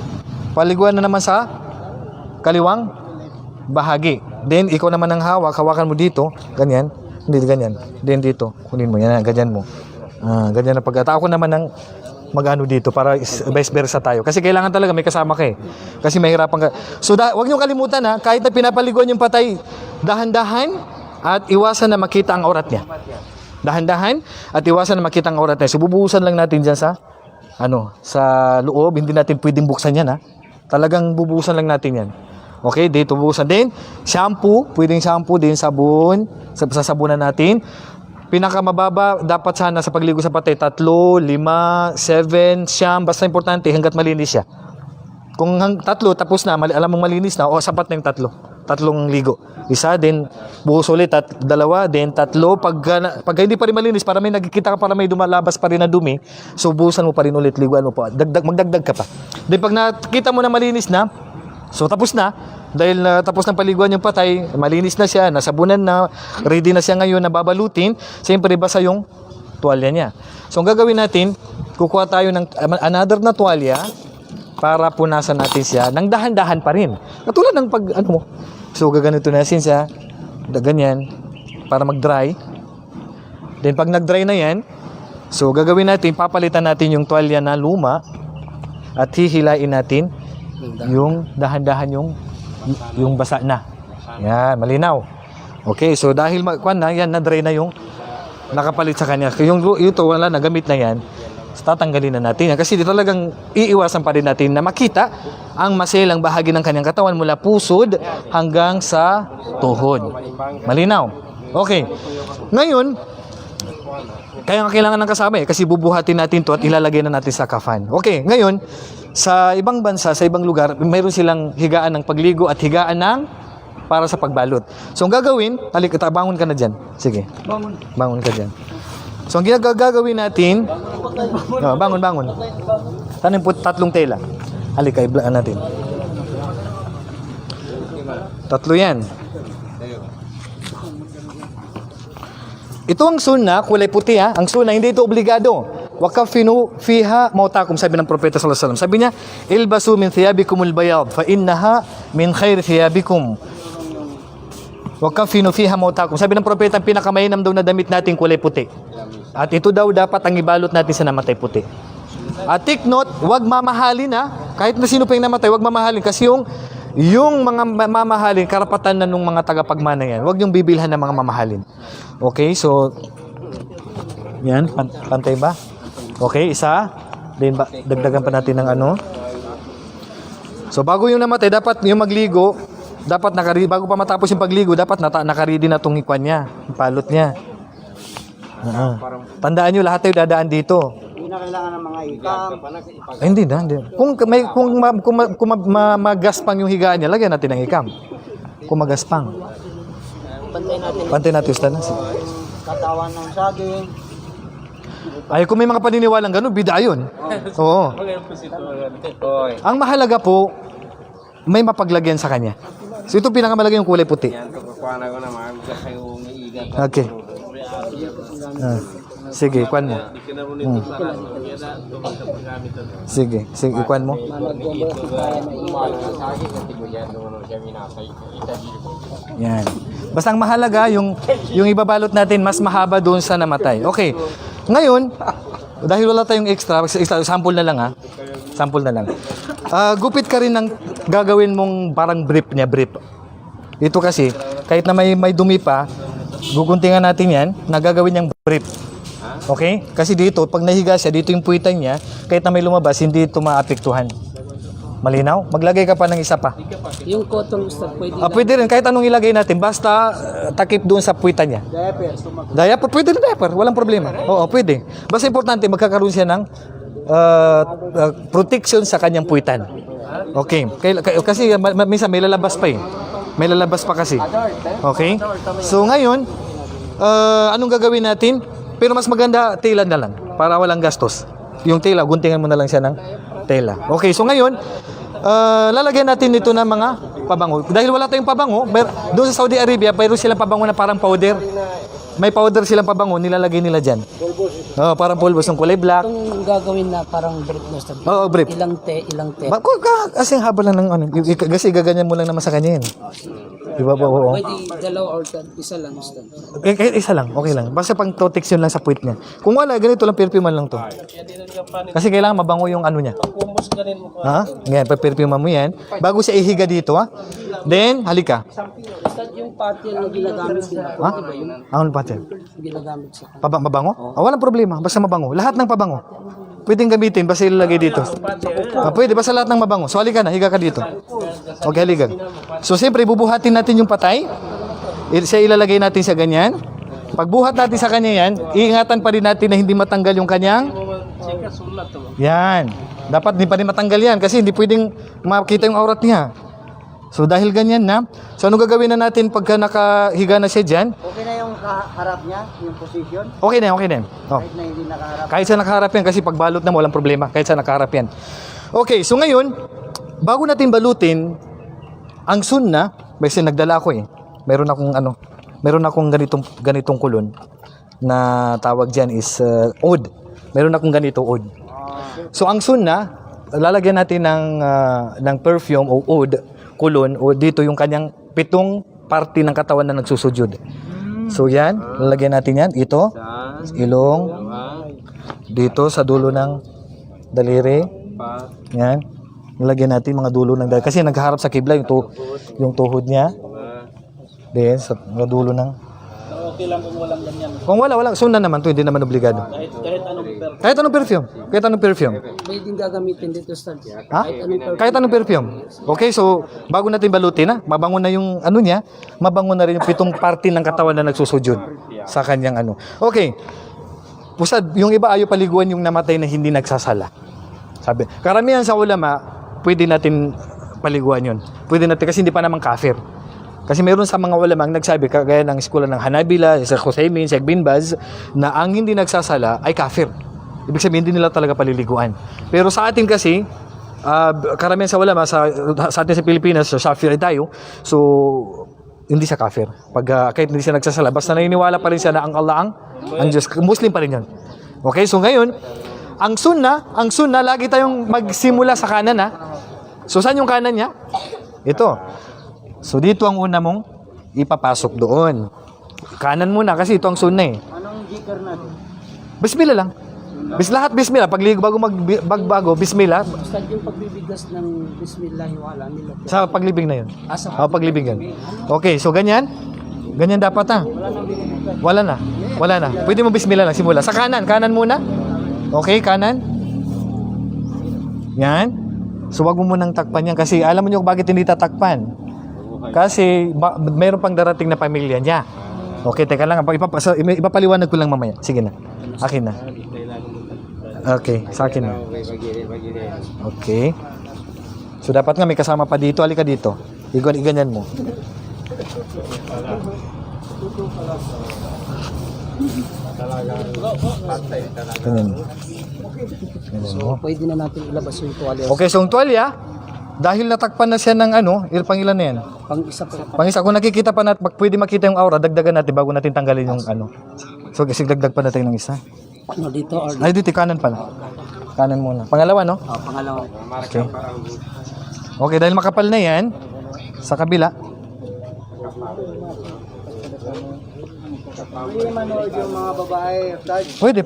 paliguan na naman sa kaliwang bahagi. Then ikaw naman ang hawakan mo dito, ganyan. Hindi, ganyan. Then dito, kunin mo, yan, ganyan mo. Ganyan na pagkatapos. Ako naman ang mag-ano dito para vice versa tayo. Kasi kailangan talaga may kasama ka eh. Kasi mahirapan ka. So huwag niyo kalimutan kahit na pinapaliguan yung patay, dahan-dahan at iwasan na makita ang aurat niya. Dahan-dahan at iwasan na makita ang aurat niya. So bubuhusan lang natin diyan sa loob, hindi natin pwedeng buksan yan Talagang bubuhusan lang natin yan. Okay, dito bubuhusan din. Shampoo, pwedeng shampoo din, sabon, sasabunan natin. Pinakamababa dapat sana sa pagligo sa patay 3, 5, 7, siyam, basta importante hangga't malinis siya. Kung 3 tapos na, alam mong malinis na, sapat na yung 3. tatlong ligo. Isa, then buhos ulit at dalawa, then tatlo. Pag hindi pa rin malinis, para may nakikita ka, para may dumalabas pa rin na dumi, so buhusan mo pa rin ulit, liguan mo pa. Magdagdag ka pa. Then pag nakita mo na malinis na, so tapos na, dahil tapos ng paliguan yung patay, malinis na siya, nasabunan na, ready na siya ngayon na babalutin, siyempre basa yung tuwalya niya. So ang gagawin natin, kukuha tayo ng another na tuwalya para punasan natin siya ng dahan-dahan pa rin. Katulad ng pag ano mo. So gaganito natin siya, ganyan, para mag-dry. Then pag nag-dry na yan, so gagawin natin, papalitan natin yung tuwalya na luma at hihilain natin yung dahan-dahan yung basa na. Yan, malinaw. Okay, so dahil yan, na-dry na yung nakapalit sa kanya. Yung ito, wala na, gamit na yan, tatanggalin na natin yan. Kasi dito talagang iiwasan pa rin natin na makita ang maselang bahagi ng kanyang katawan mula pusod hanggang sa tuhod. Malinaw? Okay. Ngayon, kaya kailangan ng kasama kasi bubuhatin natin to at ilalagay na natin sa kafan. Okay, ngayon, sa ibang bansa, sa ibang lugar, mayroon silang higaan ng pagligo at higaan ng para sa pagbalot. So, ang gagawin, bangon ka na dyan. Sige. Bangon ka dyan. So, ang gagawin natin, bangon. Tanin po tatlong tela. Halika, iblaan natin. Tatlo yan. Ito ang sunna, kulay puti ha. Ang sunna, hindi ito obligado. Wakafinu fiha mautakum, sabi ng propeta sallallahu alaihi wasallam. Sabi niya, ilbasu min thiyabikumul bayad fa innaha min khair thiyabikum. Wakafinu fiha mautakum. Sabi ng propeta, ang pinakamainam daw na damit natin kulay puti. At ito daw dapat ang ibalot natin sa namatay puti. At take note, wag mamahalin ha. Kahit na sino pa yung namatay, wag mamahalin. Kasi yung mga mamahalin, karapatan na nung mga tagapagmana yan. Wag yung bibilhan ng mga mamahalin. Okay, so yan, pantay ba? Okay, isa. Then dagdagan pa natin ng ano. So bago yung namatay, dapat yung magligo, dapat bago pa matapos yung pagligo, dapat nakaready na tong ikwan niya, yung palot niya. Tandaan nyo, lahat tayo dadaan dito. Hindi na kailangan ng mga ikam. Ay, hindi na. Kung magaspang yung higaan niya, lagyan natin ng ikam. Kung magaspang. Pantay natin ustad na. Katawan ng saging. Ay, kung may mga paniniwalang gano'n, bida yun. Oo. Ang mahalaga po, may mapaglagyan sa kanya. So ito pinakamalagay yung kulay puti. Okay. Sige, ikuan mo. Sige, ikuan mo. Yan. Basta ang mahalaga, yung ibabalot natin, mas mahaba doon sa namatay. Okay. Ngayon, dahil wala tayong extra, sample na lang ha. Sample na lang. Gupit ka rin ng gagawin mong parang brief niya, brief. Ito kasi, kahit na may dumi pa, guguntingan natin yan, nagagawin niyang brief. Okay? Kasi dito, pag nahiga siya, dito yung puwitan niya, kahit na may lumabas, hindi ito maapektuhan. Malinaw? Maglagay ka pa ng isa pa. Yung cotton ustad, pwede Pwede rin, kahit anong ilagay natin, basta takip doon sa puwitan niya. Diaper, pwede rin diaper, walang problema. Oo, pwede. Basta importante, magkakaroon siya ng protection sa kanyang puwitan. Okay. Kasi minsan may lalabas pa eh. May lalabas pa kasi. Okay? So ngayon, anong gagawin natin? Pero mas maganda, tela na lang. Para walang gastos. Yung tela, guntingan mo na lang siya ng tela. Okay, so ngayon, lalagyan natin nito ng mga pabango. Dahil wala tayong pabango, doon sa Saudi Arabia, mayroon silang pabango na parang powder. May powder silang pabango, nilalagay nila dyan. Parang pulbos ng kulay black. Itong gagawin na parang brief na ustad. Oo, brief. Ilang te. Kasi haba lang ng ano. Kasi gaganyan mo lang naman sa kanya yan. Diba po? Oo. Pwede dalawa or isa lang ustad. Kahit isa lang, okay lang. Basta pang protection lang sa puwit niya. Kung wala, ganito lang, perfume lang to. Kasi kailangan mabango yung ano niya. Ha? Ngayon, perfume mo yan. Bago siya ihiga dito, ha? Then, halika. Ustad, yung patil na ginagamit nila. Ha? Ang patil? Ginagamit sa Mabango? Walang problema, basta mabango. Lahat ng pabango. Pwedeng gamitin, basta ilalagay dito. Pwede, basta lahat ng mabango. So, halika na, higa ka dito. Okay, halika. So, siyempre, bubuhatin natin yung patay. Siya ilalagay natin sa ganyan. Pagbuhat natin sa kanya yan, iingatan pa rin natin na hindi matanggal yung kanyang. Yan. Dapat hindi pa rin matanggal yan kasi hindi pwedeng makita yung aurat niya. So dahil ganyan na, so ano gagawin na natin pagka nakahiga na siya dyan? Okay na yung harap niya, yung position. Okay na, okay na. Oh. Kahit na hindi nakaharap. Kahit sa nakaharap yan, kasi pag balot na mo, walang problema. Kahit sa nakaharap yan. Okay, so ngayon, bago natin balutin, ang sunna, kasi nagdala ako meron akong ganitong kulon na tawag dyan is oud. Meron akong ganito oud. So ang sunna, lalagyan natin ng perfume o oud, kulon, o dito yung kanyang 7 parte ng katawan na nagsusujud. So yan, lalagyan natin yan. Ito, ilong, dito sa dulo ng daliri. Yan. Lalagyan natin mga dulo ng daliri. Kasi naghaharap sa kibla yung tuhod niya. Then, sa mga dulo ng... Okay lang kung walang ganyan. Kung wala, sunna naman to, hindi naman obligado. Kahit anong Kahit anong perfume. pwedeng gagamitin dito sa Ha? Kahit anong perfume. Okay, so bago natin balutin, mabango na yung ano niya, mabango na rin yung 7 parte ng katawan na nagsusujud sa kanyang ano. Okay. Pusad, yung iba ayaw paliguan yung namatay na hindi nagsasala. Sabi, karamihan sa ulama, pwede natin paliguan yun. Pwede natin kasi hindi pa naman kafir. Kasi meron sa mga ulama ang nagsabi, kagaya ng eskwela ng Hanabila, sa Husaymin, sa Ibn Baz, na ang hindi nagsasala ay kafir. Ibig sabihin, hindi nila talaga paliliguan. Pero sa atin kasi, karamihan sa ulama, sa atin sa Pilipinas, sa Shafi'i tayo, so, hindi siya kafir. Kahit hindi siya nagsasala, basta naniniwala pa rin siya na ang Allah ang Diyos. Muslim pa rin yun. Okay, so ngayon, ang sunna, lagi tayong magsimula sa kanan, ha? So, saan yung kanan niya? Ito. So, dito ang una mong ipapasok doon. Kanan muna kasi ito ang sunna Anong jikar natin? Bismillah lang. Lahat bismillah. Pagligo bago magbago, bismillah. Basta yung pagbibigas ng bismillah wala nila. Sa paglibing na yun. Paglibing yan. Okay, so ganyan. Ganyan dapat Wala na. Pwede mo bismillah lang, simula. Sa kanan muna. Okay, kanan. Yan. So wag mo munang takpan yan kasi alam mo nyo bakit hindi tatakpan. Kasi mayroon pang darating na pamilya niya. Okay, teka lang. Ipapaliwanag ko lang mamaya. Sige na. Akin na. Okay, sa akin na. Okay. So dapat nga may kasama pa dito. Halika dito. Iganyan mo. Ganyan mo. So, pwede na natin ilabas yung tuwalya. Okay, so yung tuwalya, dahil natakpan na siya ng pangilan na yan. Pang-isa pa. Pang-isa, kung nakikita pa natin, pwede makita yung aura, dagdagan natin bago natin tanggalin yung So, kasi dagdag pa natin ng isa. Ano dito or Ay, dito, kanan pala. Kanan muna. Pangalawa, no? pangalawa. Okay. Okay, dahil makapal na yan, sa kabila. Hindi manood yung mga babae, Dad, Pwede.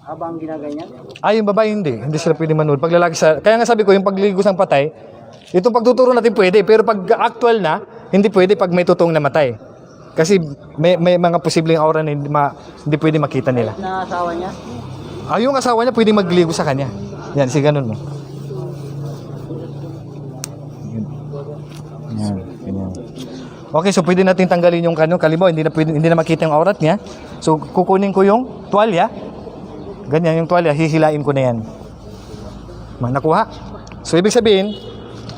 habang ginaganyan. Yung babae hindi sila pwede manood. Pag lalaki kaya nga sabi ko, yung pagligo ng patay, itong pagtuturo natin pwede, pero pag actual na, hindi pwede pag may totoong namatay. Kasi may mga posibleng aura na hindi pwede makita nila. Na asawa niya. Yung asawa niya pwede magligo sa kanya. Yan, ganun mo. Yan, ganyan. Okay, so pwede natin tanggalin yung kalibaw, hindi na makita yung aurat niya. So kukunin ko yung tuwalya. Ganyan yung tuwalya, hihilain ko na yan. Nakuha. So ibig sabihin,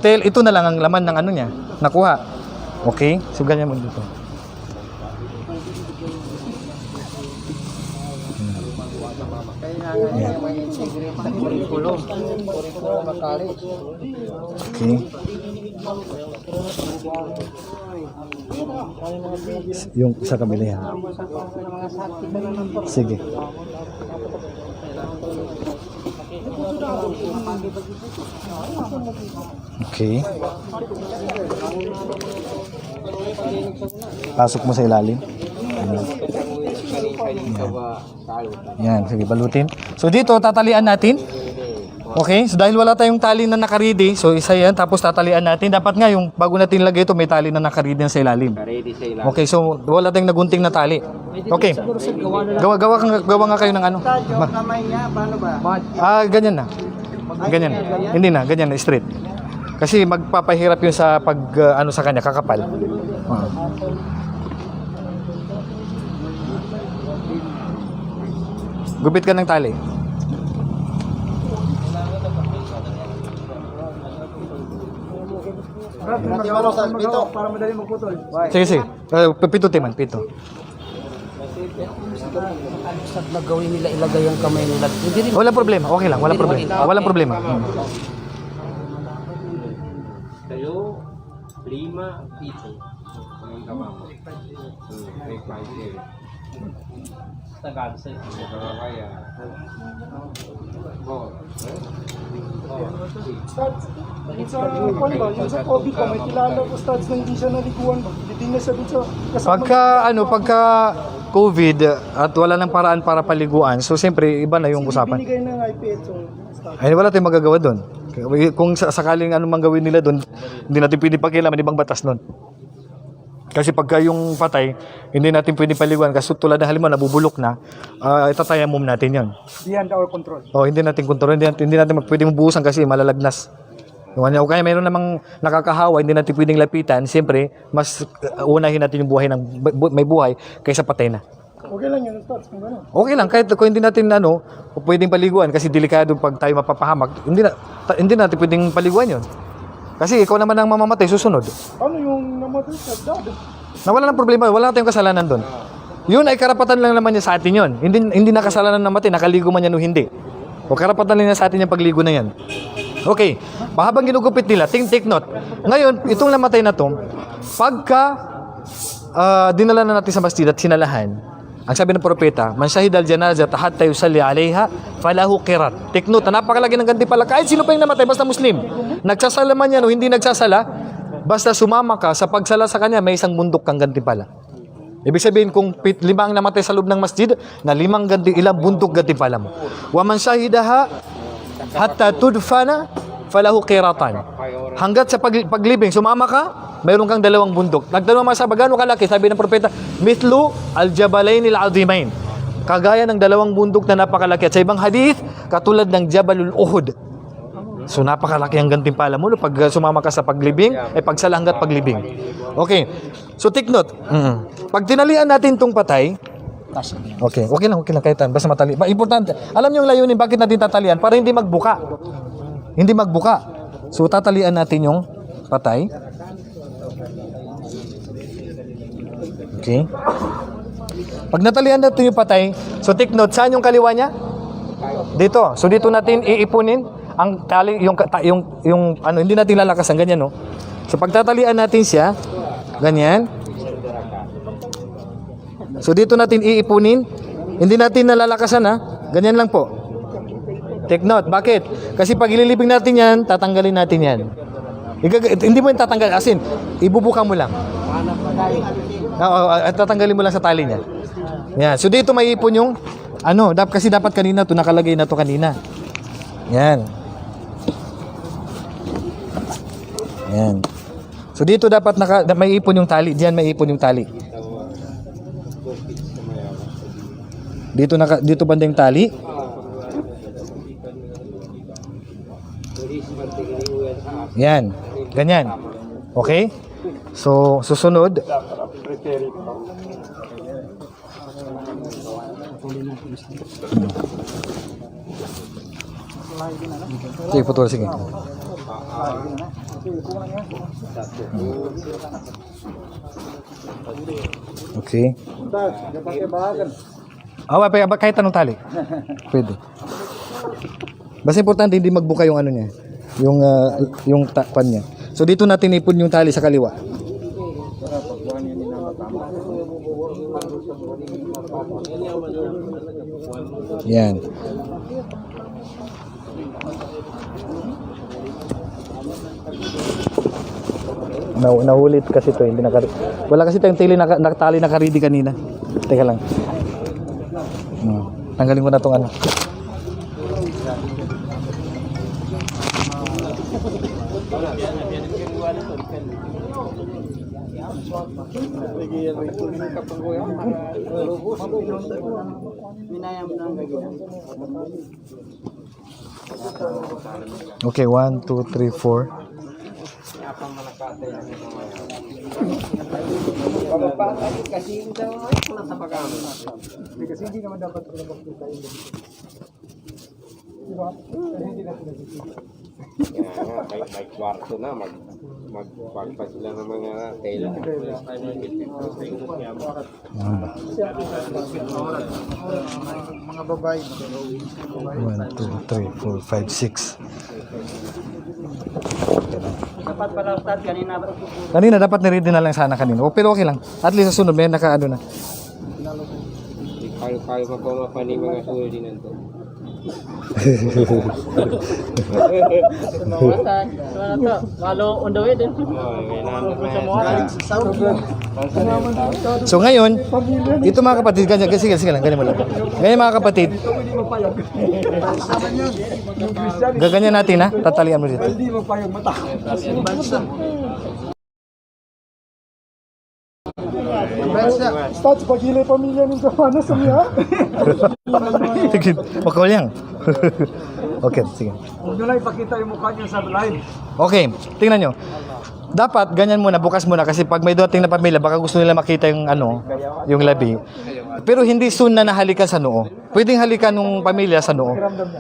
ito na lang ang laman ng niya. Nakuha. Okay? So ganyan mo dito. Yan. Okay. Yung sa kabila yan. Sige. Okay. Pasok mo sa ilalim. Yan, sige, balutin. So dito, tatalian natin. Okay, so dahil wala tayong tali na nakaredy, so isa yan, tapos tatalian natin. Dapat nga yung bago natin lagay ito, may tali na nakaredy sa ilalim. Okay, so wala tayong nagunting na tali. Okay, gawa nga kayo ng Dad, yung kamay niya, paano ba? Ganyan na. Ganyan. Hindi na, ganyan na, straight. Kasi magpapahirap yun sa sa kanya, kakapal. Gupit ka ng tali. Para madali magputol. Sige, sige. Pito timan, pito. Sa gawin nila ilagay yung kamay nila. Hindi rin. Walang problema, okay lang, walang problema. Walang problema. Tayo, 5, 7. Ang tama mo. May 5 Tagad sa kaya. Oh. Sa COVID ka, may kilala ko stats na hindi siya nalikuan ba? Hindi na siya dun sa kasama. Pagka COVID at wala nang paraan para paliguan, so siyempre iba na yung usapan. Binigay ng IPL, so stats. Ay wala tayong magagawa doon. Kung sakaling anumang gawin nila doon, hindi natin pwede pakialaman ibang batas noon. Kasi pagka yung patay, hindi natin pwede paliguan kasi tulad ng halimbawa nabubulok na, itatayamum natin 'yon. Beyond our control. Hindi natin kontrol, hindi natin pwede mabuhusan kasi malalagnas. O kaya mayroon namang nakakahawa, hindi natin pwedeng lapitan, siyempre, mas unahin natin yung buhay ng may buhay kaysa patay na. Okay lang yun, stats, kung gano'n. Okay lang, kahit kung hindi natin pwedeng paliguan kasi delikado pag tayo mapapahamak, hindi natin pwedeng paliguan 'yon. Kasi ikaw naman ang mamamatay, susunod. Ano yung namatay sa dad? Wala ng problema, wala tayong kasalanan doon. Yun ay karapatan lang naman niya sa atin yun. Hindi na kasalanan ng namatay, nakaligo man yan o hindi. O karapatan lang niya sa atin yung pagligo na yan. Okay, habang ginugupit nila, take note. Ngayon, itong namatay na to, pagka dinala na natin sa masjid at sinalahan, ang sabi ng propeta, man shahidal janazah hatta yusalli alaiha falahu qirat. Take note, napakalaki ng gantimpala. Kahit sino pa yung namatay, basta Muslim. Nagsasala man yan o hindi nagsasala, basta sumama ka sa pagsala sa kanya, may isang bundok kang gantimpala. Ibig sabihin, kung 5 ang namatay sa loob ng masjid, na 5 ilang bundok gantimpala mo. Wa man shahidaha hatta tudfana falahu qiratan. Hanggat sa paglibing, sumama ka, mayroon kang 2 bundok. Nagtanong mga sahabat, gaano kalaki? Sabi ng propeta, mithlu al-jabalain al-azimain. Kagaya ng 2 bundok na napakalaki. At sa ibang hadith, katulad ng Jabalul Uhud. So napakalaki ang gantimpala mo pag sumama ka sa paglibing, pagsala hanggat paglibing. Okay. So take note. Pag tinalian natin tong patay, okay lang kahit basta matali. Importante. Alam niyo yung layunin bakit natin tatalian para hindi magbuka. Hindi magbuka. So tatalian natin yung patay. Okay. Pag natalian natin yung patay, so take note, saan yung kaliwa niya? Dito. So dito natin iipunin ang tali, yung ano, hindi natin lalakasan ganyan, no. So pagtatalian natin siya, ganyan. So dito natin iipunin, hindi natin nalalakasan, ha. Ganyan lang po. Take note, bakit? Kasi pag ililibing natin yan, tatanggalin natin yan. Hindi mo yung tatanggal, as in, ibubuka mo lang. Tatanggalin mo lang sa tali niya. Yan. So dito may ipon yung kasi dapat kanina to nakalagay na to kanina. Yan. Yan. So dito dapat may ipon yung tali, diyan may ipon yung tali. Dito banda yung tali. Yan. Ganyan. Okay? So susunod. Sige, putol, sige. Okay. Kahit anong tali. Pwede. Basta importante hindi magbuka yung ano niya. Yung takpan niya. So dito natin ipon yung tali sa kaliwa. Yan. Nahulit kasi to, hindi wala kasi tayong tali naka-ready kanina. Teka lang. Tanggalin ko na tong ano. Okay, 1, 2, 3, 4. Kasi hindi naman dapat magkita yun. Diba? Pero hindi natin nagiging. Kaya nga, may kwarto na, magpagpa sila ng mga tela. Mga babae. 1, 2, 3, 4, 5, 6. Dapat pala Ustad kanina ba? Kanina dapat ni-ready na lang sana kanina. Pero okay lang. At least sa sunod may naka-ano na. Kayo mapamapa ni mga sulit din nito. Ustad, sana to. Malo on the way din. So ngayon, ito mga kapatid, ganyan, sige lang, ganyan mo lang. Ganyan mga kapatid, gaganyan natin ha, tatalian mo dito. Hindi mo pa yung mata. Stats, pag-ilay pamilya ng Kapana sa miya. Sige, makawal yan. Okay, sige. Huwag nyo lang ipakita yung mukha niyo sa live. Okay, tingnan nyo. Dapat ganyan muna, bukas muna kasi pag may dating na pamilya, baka gusto nila makita yung yung labi. Pero hindi sunna na halikan sa noo. Pwedeng halikan nung pamilya sa noo.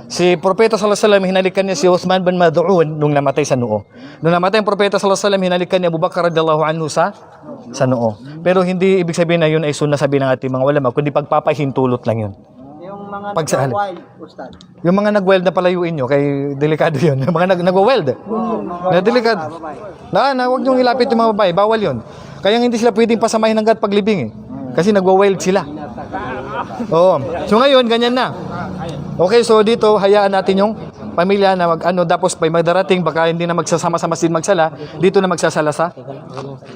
Si Propeta sallallahu alaihi wasallam hinalikan niya si Uthman bin Mad'un nung namatay sa noo. Nung namatay ang Propeta sallallahu alaihi wasallam hinalikan niya Abu Bakar radhiyallahu anhu sa noo. Pero hindi ibig sabihin na yun ay sunna sabi ng ating mga ulama, kundi pagpapahintulot lang yun. Yung mga Pagsahali. nag-wild, Ustad. Yung mga nag-weld na palayuin nyo, kay delikado yun. Yung mga nag-weld. Na delikado. Huwag nyo ilapit yung mga babae. Bawal yun. Kaya hindi sila pwedeng pasamahin hanggat paglibing eh. Kasi nagwa-weld sila. Oo. So ngayon, ganyan na. Okay, so dito, hayaan natin yung pamilya na tapos may magdarating, baka hindi na magsasama sa masjid magsala, dito na magsasala sa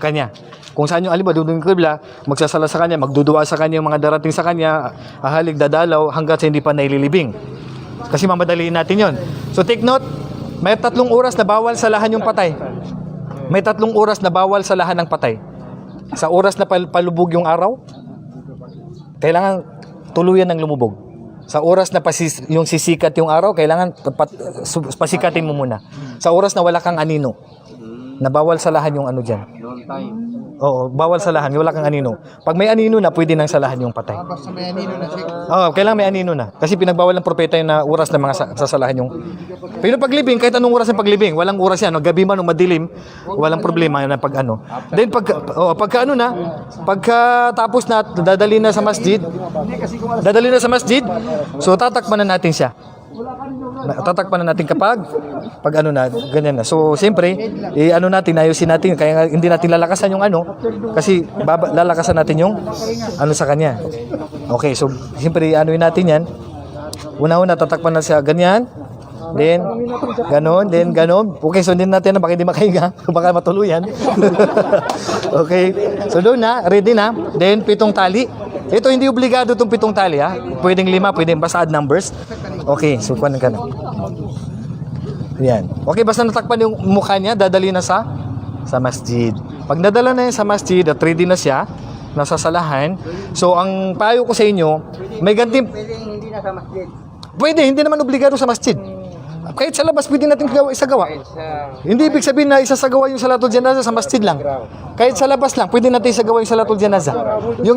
kanya. Kung saan yung aliba, doon yung kibla, magsasala sa kanya, magduduwa sa kanya yung mga darating sa kanya, ahalig, dadalaw, hanggat sa hindi pa naililibing. Kasi mamadaliin natin yon. So take note, may 3 oras na bawal sa lahan yung patay. May 3 oras na bawal sa lahan ng patay. Sa oras na palubog yung araw, kailangan tuluyan ng lumubog. Sa oras na yung sisikat yung araw, kailangan pasikatin mo muna. Sa oras na wala kang anino, na bawal sa lahan yung dyan. Oo, bawal sa lahan, wala kang anino. Pag may anino na, pwede nang salahan yung patay. Basta may anino na siya. Oo, kailangan may anino na. Kasi pinagbawal ng propeta yung na oras na mga sasalahan yung... Pero paglibing, kahit anong oras ng paglibing, walang oras yan. Gabi man o madilim, walang problema na Then pagkatapos na, dadali na sa masjid, so tatakpan na natin siya. Tatakpan na natin kapag ganyan na. So, siyempre, ayusin natin. Kaya nga, hindi natin lalakasan yung kasi lalakasan natin yung sa kanya. Okay, so, siyempre, natin yan. Una-una, tatakpan na siya ganyan. Then, ganon. Okay, so, din natin baka hindi makahiga. Baka matuluyan. Okay, so doon na, ready na. Then, 7 tali. Ito, hindi obligado itong 7 tali, ha? Pwedeng 5, pwedeng basta add numbers. Okay, so kuha ka na. Yan. Okay, basta natakpan yung mukha niya, dadali na sa masjid. Pag nadala na yan sa masjid, at ready na siya, nasasalahan. So, ang payo ko sa inyo, may ganti... Pwede hindi na sa masjid. Pwede, hindi naman obligado sa masjid. Kahit sa labas, pwede natin isagawa. Hindi ibig sabihin na isasagawa yung salatul janazah sa masjid lang. Kahit sa labas lang, pwede natin isagawa yung salatul janazah. Yung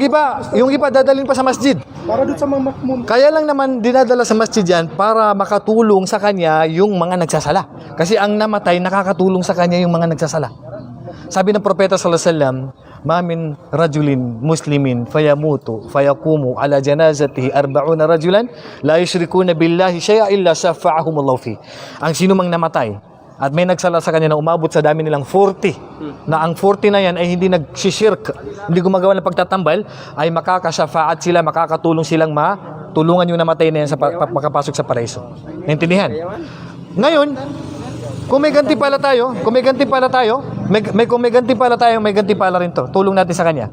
iba dadalhin pa sa masjid. Para doon sa mga makmum. Kaya lang naman dinadala sa masjid yan para makatulong sa kanya yung mga nagsasala. Kasi ang namatay, nakakatulong sa kanya yung mga nagsasala. Sabi ng Propeta sallallahu alaihi wasallam, "Ma min rajulin muslimin fayamutu fayaqumu ala janazatihi 40 rajulan la yushrikuna billahi shay'a illa shafa'ahumullahu fi." Ang sino mang namatay at may nagsala sa kanya na umabot sa dami nilang 40, na ang 40 na yan ay hindi nagsishirk, hindi gumagawa ng pagtatambal, ay makakasyafaat sila, makakatulong silang matulungan yung namatay na yan sa makapasok sa paraiso. Naintindihan? Ngayon, kung may gantimpala tayo, may gantimpala rin to. Tulong natin sa kanya.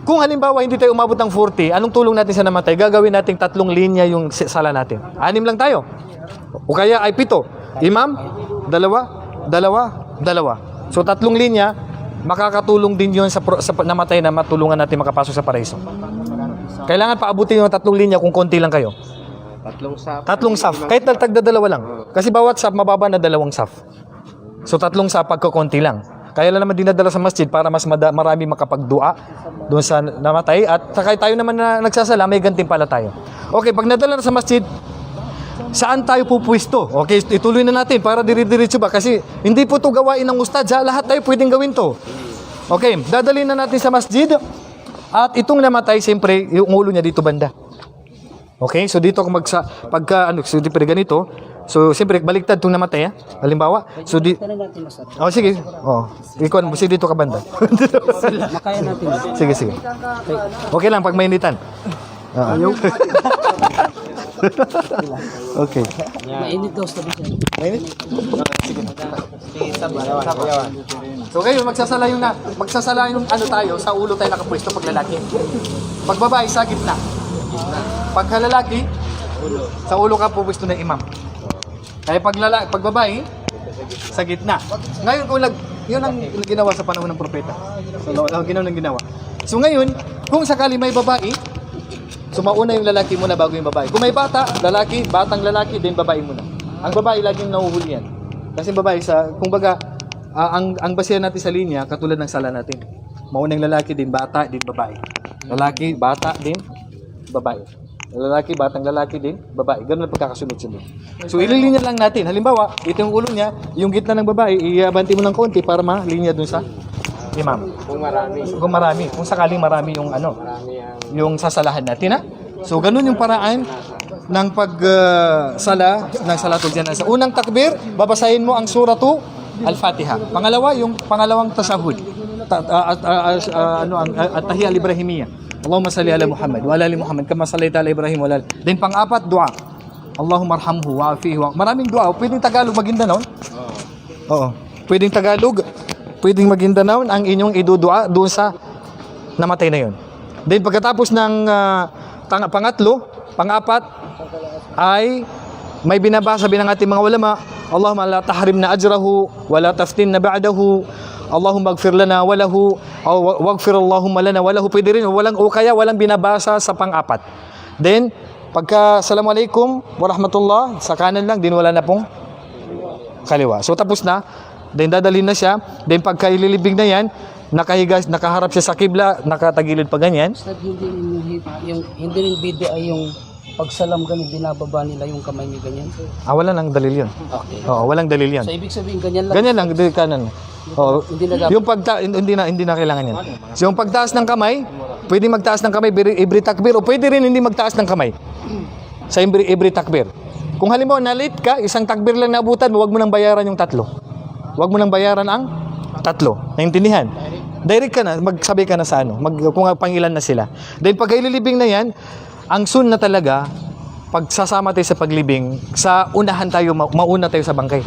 Kung halimbawa hindi tayo umabot ng 40, anong tulong natin sa namatay? Gagawin nating 3 linya yung sala natin. 6 lang tayo. O kaya ay 7. Imam, 2. So 3 linya, makakatulong din yun sa namatay na matulungan natin makapasok sa paraiso. Kailangan paabutin yung 3 linya kung konti lang kayo. 3 saf. Kahit tagda-2 lang. Kasi bawat saf, mababa na 2 saf. So 3 saf pagkakonti lang. Kaya lang naman dinadala sa masjid para mas marami makapagdua doon sa namatay. At kahit tayo naman na nagsasala, may gantimpala tayo. Okay, pag nadala na sa masjid, Saan tayo pupwesto? Okay, ituloy na natin para dire-diretso ba? Kasi hindi po to gawain ng ustad. Lahat tayo pwedeng gawin to. Okay, dadalhin na natin sa masjid. At itong namatay, siyempre, yung ulo niya dito banda. Okay, so dito kung so di ganito. So, siyempre, baliktad itong namatay, ha? Halimbawa, so di... Tanong natin masarap. Oh, sige. Oh, ikaw, sige dito ka banda. Makaya natin. Sige, sige. Okay lang, pag mainitan. Okay. Mainit daw sa bisan. Mainit? So ngayon, magsasala yung ano tayo, sa ulo tayo nakapwesto pag lalaki. Pag babae, sa gitna. Pag lalaki, sa ulo ka pupwesto ng imam. Kaya pag babae, sa gitna. Ngayon, yun ang ginawa sa panahon ng propeta. Ginawa. So ngayon, kung sakali may babae, so mauna yung lalaki muna bago yung babae. Kung may bata, batang lalaki, din babae muna. Ang babae laging nahuhuli yan. Kasi babae kumbaga, ang basihan natin sa linya, katulad ng sala natin. Mauna yung lalaki, din bata, din babae. Lalaki, bata, din babae. Lalaki, batang lalaki din, babae. Ganun ang pagkakasunod-sunod. So, ililinya lang natin. Halimbawa, ito yung ulo niya, yung gitna ng babae, iabanti mo ng konti para malinya dun sa imam. Kung marami. Kung marami. Kung sakaling marami yung yung sasalahan natin, ha? So, ganun yung paraan ng pagsala ng salatul janazah. Sa unang takbir, babasahin mo ang suratu Al-Fatiha. Pangalawa, yung pangalawang tasahud. At-tahiyya al-Ibrahimiyya. Allahumma salli ala Muhammad wa ala ali Muhammad kama sallaita ala Ibrahim wa ala. Then pang-apat, dua. Allahumma arhamhu wa afihi wa. Maraming dua. Pwedeng Tagalog, Maguindanao. Oo. Pwedeng Tagalog, pwedeng Maguindanao ang inyong idudua doon sa namatay na 'yon. Then pagkatapos ng pang-apat ay may binabasa ng ating mga ulama, Allahumma la tahrimna ajrahu wa la taftinna ba'dahu. Allahumma ighfir lana wa lahu waghfir Allahumma lana wa lahu. Pwede rin walang binabasa sa pang-apat. Then pagka assalamualaikum wa rahmatullah sa kanan lang, din wala na pong kaliwa. So tapos na, then dadalhin na siya. Then pagka ililibing na yan, nakaharap siya sa kibla, nakatagilid pa ganyan. Ustad, hindi rin video ay yung pagsalam ganun, binababa nila yung kamay niya ganyan. Wala nang dalil yun. Okay. Oo, walang dalil yan. So ibig sabihin ganyan lang. Ganyan lang, di kanan. Oo. Hindi na dapat. Yung hindi na kailangan yan. So yung pagtaas ng kamay, pwede magtaas ng kamay every takbir o pwede rin hindi magtaas ng kamay. Sa every takbir. Kung halimbawa na-late ka, isang takbir lang naabutan mo, wag mo nang bayaran yung 3. Wag mo nang bayaran ang 3. Naintindihan? Direct ka na, magsabi ka na sa kung pangilan na sila. Then pag ililibing na yan, ang sunna talaga, pag sasama tayo sa paglibing, sa unahan tayo, mauna tayo sa bangkay.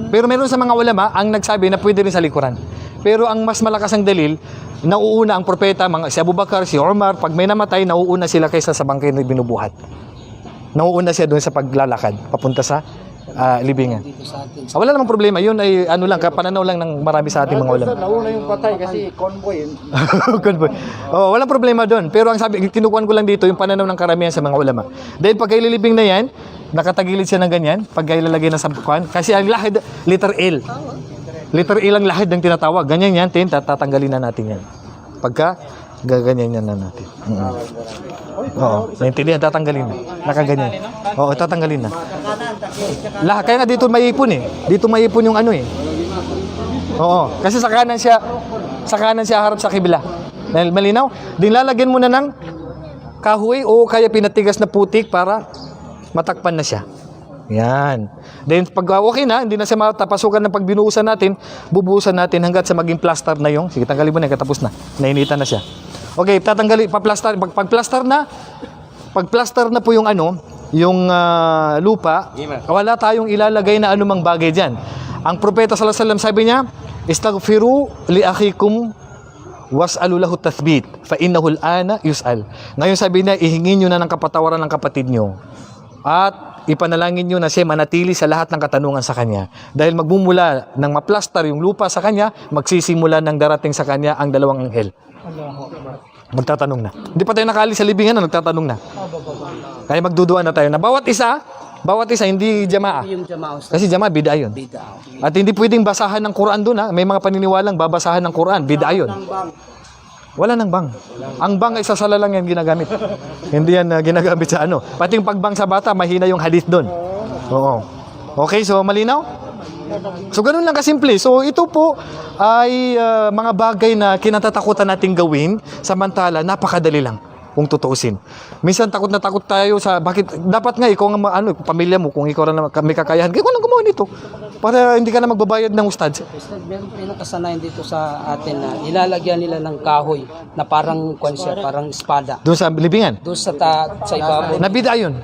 Pero meron sa mga ulama ang nagsabi na pwede rin sa likuran. Pero ang mas malakas ang dalil, nauuna ang propeta, si Abu Bakar, si Umar, pag may namatay, nauuna sila kaysa sa bangkay na binubuhat. Nauuna siya doon sa paglalakad, papunta sa libingan. Dito sa atin. Wala namang problema, yun ay pananaw lang ng marami sa ating mga ulama. Nauna yung patay kasi convoy. Convoy. Walang problema doon. Pero ang sabi, tinukuhan ko lang dito yung pananaw ng karamihan sa mga ulama. Dahil pag ililibing na yan, nakatagilid siya ng ganyan, pag ilalagay na sa bukuan, kasi ang lahid, letter L. Letter L ang lahid ng tinatawag. Ganyan yan, tatanggalin na natin yan. Pagka, gaganyan yan na natin. Oo, naintindihan, tatanggalin na. Nakaganyan. Oo, tatanggalin na. Kaya nga dito may ipon eh. Dito may ipon yung Oo, kasi sa kanan siya harap sa kibla. Malinaw? Lalagyan mo na ng kahoy o kaya pinatigas na putik para matakpan na siya. Yan. Then pag okay na, hindi na siya matapasukan ng pagbinuusan natin, bubuhusan natin hanggat sa maging plaster na yung. Sige, tanggalin mo na, katapos na. Nainitan na siya. Okay, tatanggalin, pag-plaster na po yung lupa, wala tayong ilalagay na anumang bagay dyan. Ang propeta sallallahu alaihi wasallam sabi niya, istaghfiru li akhikum was'alu lahu tathbit fa innahu al-ana yus'al. Ngayon sabi niya, ihingin niyo na ng kapatawaran ng kapatid niyo. At ipanalangin niyo na siya manatili sa lahat ng katanungan sa kanya. Dahil magmumula ng maplaster yung lupa sa kanya, magsisimula ng darating sa kanya ang dalawang anghel. Magtatanong na. Hindi pa tayo nakaalis sa libingan na, nagtatanong na. Kaya magduduan na tayo na bawat isa, hindi jamaa. Yung jamaa. Kasi jamaa, bid'a yun. At hindi pwedeng basahan ng Quran doon. May mga paniniwalang babasahan ng Quran, bid'a yun. Wala nang bang. Ang bang ay sa sala lang yan ginagamit. Hindi yan ginagamit sa ano. Pati yung pagbang sa bata, mahina yung hadith doon. Oo. Okay, so malinaw? So ganun lang kasimple. So ito po ay mga bagay na kinatatakutan nating gawin, samantala napakadali lang kung tutuusin. Minsan takot na takot tayo sa bakit dapat nga ikaw nga ano, pamilya mo kung ikaw na may kakayahan, ikaw na gumawa nito para hindi ka na magbabayad ng ustad. Ustad, meron pa yung nakasanayan dito sa atin na nilalagyan nila ng kahoy na parang kwansiya, parang espada. Doon sa libingan. Doon sa ibabaw. Nabida yun.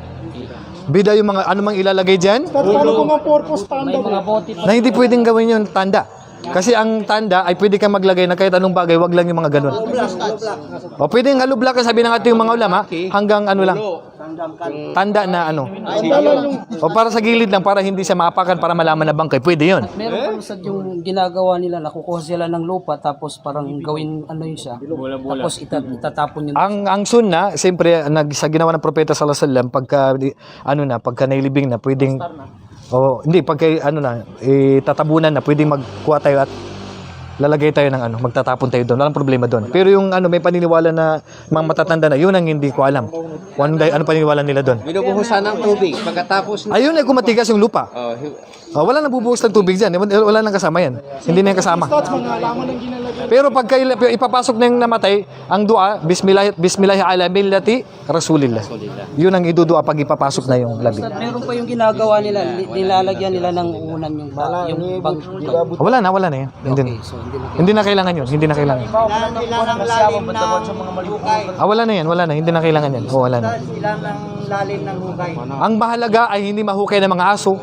Bida yung mga ano mang ilalagay diyan Ustad, paano kung ang purpose tanda? May mga bote pa. na hindi pwedeng gawin yung tanda. Kasi ang tanda ay pwede kang maglagay na kahit anong bagay, wag lang yung mga ganun. O pwedeng hollow block sabi ng ating mga ulama hanggang ano lang. Tanda na ano. O para sa gilid lang para hindi siya maapakan para malaman na bangkay. Pwede 'yon. Meron pa Ustad yung ginagawa nila, nakukuha sila ng lupa tapos parang gawin ano yun siya. Tapos itatapon yun. Ang sunna, siyempre sa ginawa ng propeta sallallahu alaihi wasallam pagka nailibing na pwedeng hindi pagka tatabunan na pwedeng magkuha tayo at lalagay tayo ng magtatapon tayo doon. Walang problema doon. Pero yung may paniniwala na mga matatanda na, yun ang hindi ko alam. Ano paniniwala nila doon? Binubuhusan ng tubig pagkatapos Ayun ay kumatigas yung lupa. Wala nang bubuhos ng tubig dyan. Wala nang kasama yan. Hindi na yung kasama. Ustad, mga halaman ang ginalagay. Pero pagka ipapasok na yung namatay, ang dua, Bismillah ala millati Rasulillah. Yun ang idudua pag ipapasok na yung labi. Ustad, meron pa yung ginagawa nila, nilalagyan nila ng unan yung bag. Wala na yan. Okay, so Hindi na kailangan yun. Hindi na kailangan. Wala na yan. Wala na. Hindi na kailangan yan. Wala na. Ilan ang lalim ng hukay? Ang mahalaga ay hindi mahukay ng mga aso.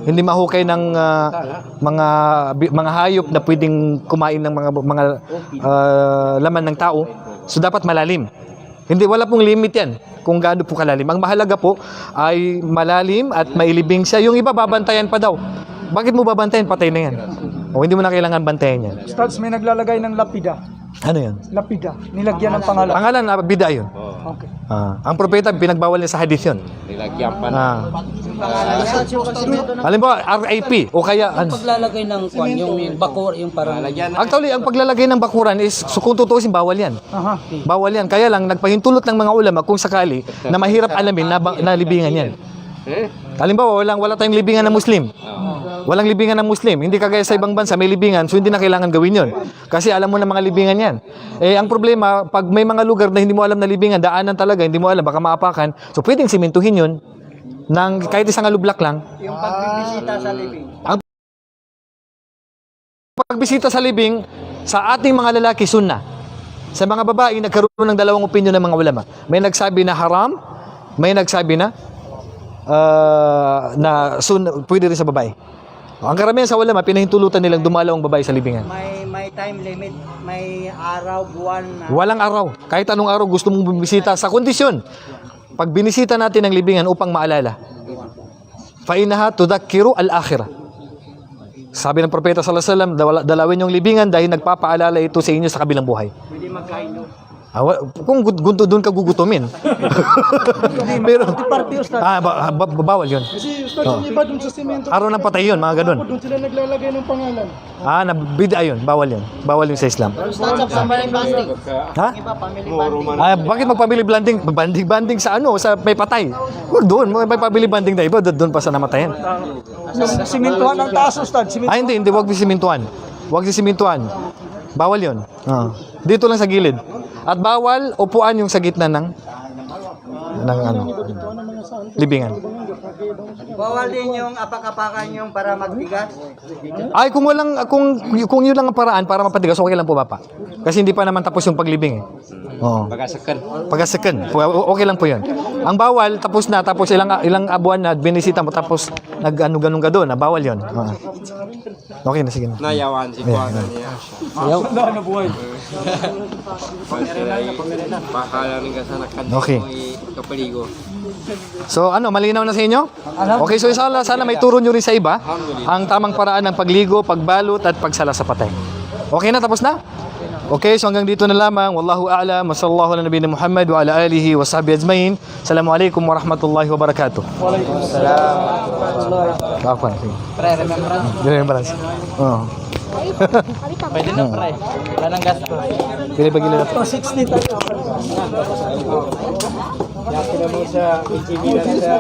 Hindi mahukay ng mga hayop na pwedeng kumain ng mga laman ng tao. So dapat malalim. Wala pong limit yan kung gaano po kalalim. Ang mahalaga po ay malalim at mailibing siya. Yung iba babantayan pa daw. Bakit mo babantayan? Patay na yan. Hindi mo na kailangan bantayan yan. Ustad, may naglalagay ng lapida. Ano yan? Lapida. Nilagyan ng pangalan. Pangalan, bida yun. Okay. Ang propeta, pinagbawal niya sa hadith yun. Nilagyan pa na. Halimbawa, RIP o kaya paglalagay ng kwan, yung bakor, yung parang Actually, ang paglalagay ng bakuran is kung tutuusin, bawal yan. Aha. Bawal yan. Kaya lang, nagpahintulot ng mga ulama kung sakali na mahirap alamin na libingan yan. Halimbawa, wala tayong libingan ng Muslim. Walang libingan ng Muslim. Hindi kagaya sa ibang bansa, may libingan, so hindi na kailangan gawin yun. Kasi alam mo na mga libingan yan. Ang problema, pag may mga lugar na hindi mo alam na libingan, daanan talaga, hindi mo alam, baka maapakan, so pwedeng simentuhin yun ng kahit isang alublak lang. Yung pagbibisita sa libing. Pagbisita sa libing, sa ating mga lalaki, sunna. Sa mga babae, nagkaroon ng dalawang opinyon ng mga ulama. May nagsabi na haram, may nagsabi na pwede rin sa babae. Ang karamihan sa ulama, pinahintulutan nilang dumalaw ang babae sa libingan. May time limit, may araw, buwan na. Walang araw. Kahit anong araw gusto mong bumisita sa kondisyon. Pag binisita natin ang libingan upang maalala. Fa-innaha tudakkiru al-akhirah. Sabi ng propeta sallallahu alaihi wasallam, dalawin yung libingan dahil nagpapaalala ito sa inyo sa kabilang buhay. Pwede magkain doon. Kung doon ka gugutumin. Pero bawal 'yun. Kasi Ustad, yung iba dun sa simento. Araw ng patay 'yun, mga ganun. Doon sila naglalagay ng pangalan. Bida 'yun, bawal 'yun. Bawal 'yun sa Islam. Ustad, sa family bonding. Ha? Iba, family bonding. Bakit magpabili banding sa sa may patay? Wag doon, may pabili banding na iba doon pa sa namatayan. Simentuhan ang taas, Ustad. Hindi, wag simintuan. Wag simintuan. Bawal 'yun. Dito lang sa gilid. At bawal upuan yung sa gitna ng libingan. Bawal din yung apak-apakan yung para magbigas. Ay, kung kung yun lang ang paraan para mapatigas, okay lang po, Papa. Kasi hindi pa naman tapos yung paglibing eh. Oo. Pagasakan. Okay lang po yun. Ang bawal, tapos ilang abuan na, binisita mo, tapos nag-ganun ka doon, bawal yun. Okay na, sige na. Nayawan si Kuana niya. Pakalanin ka sana Okay. kapaligo. So malinaw na sa inyo? Okay, so sana may turo nyo rin sa iba ang tamang paraan ng pagligo, pagbalot at pagsala sa patay. Okay na, tapos na? Okay, so hanggang dito na lamang. Wallahu a'lam. Wa sallallahu ala nabiyina Muhammad wa ala alihi wa sahbihi ajmain. Assalamualaikum warahmatullahi wabarakatuh. Waalaikumsalam. Remembrance. Oo. Pwede na, pre. Wala nang gasto. Pili pa gila na to. 60 tayo. Yakin naman sa HB na sa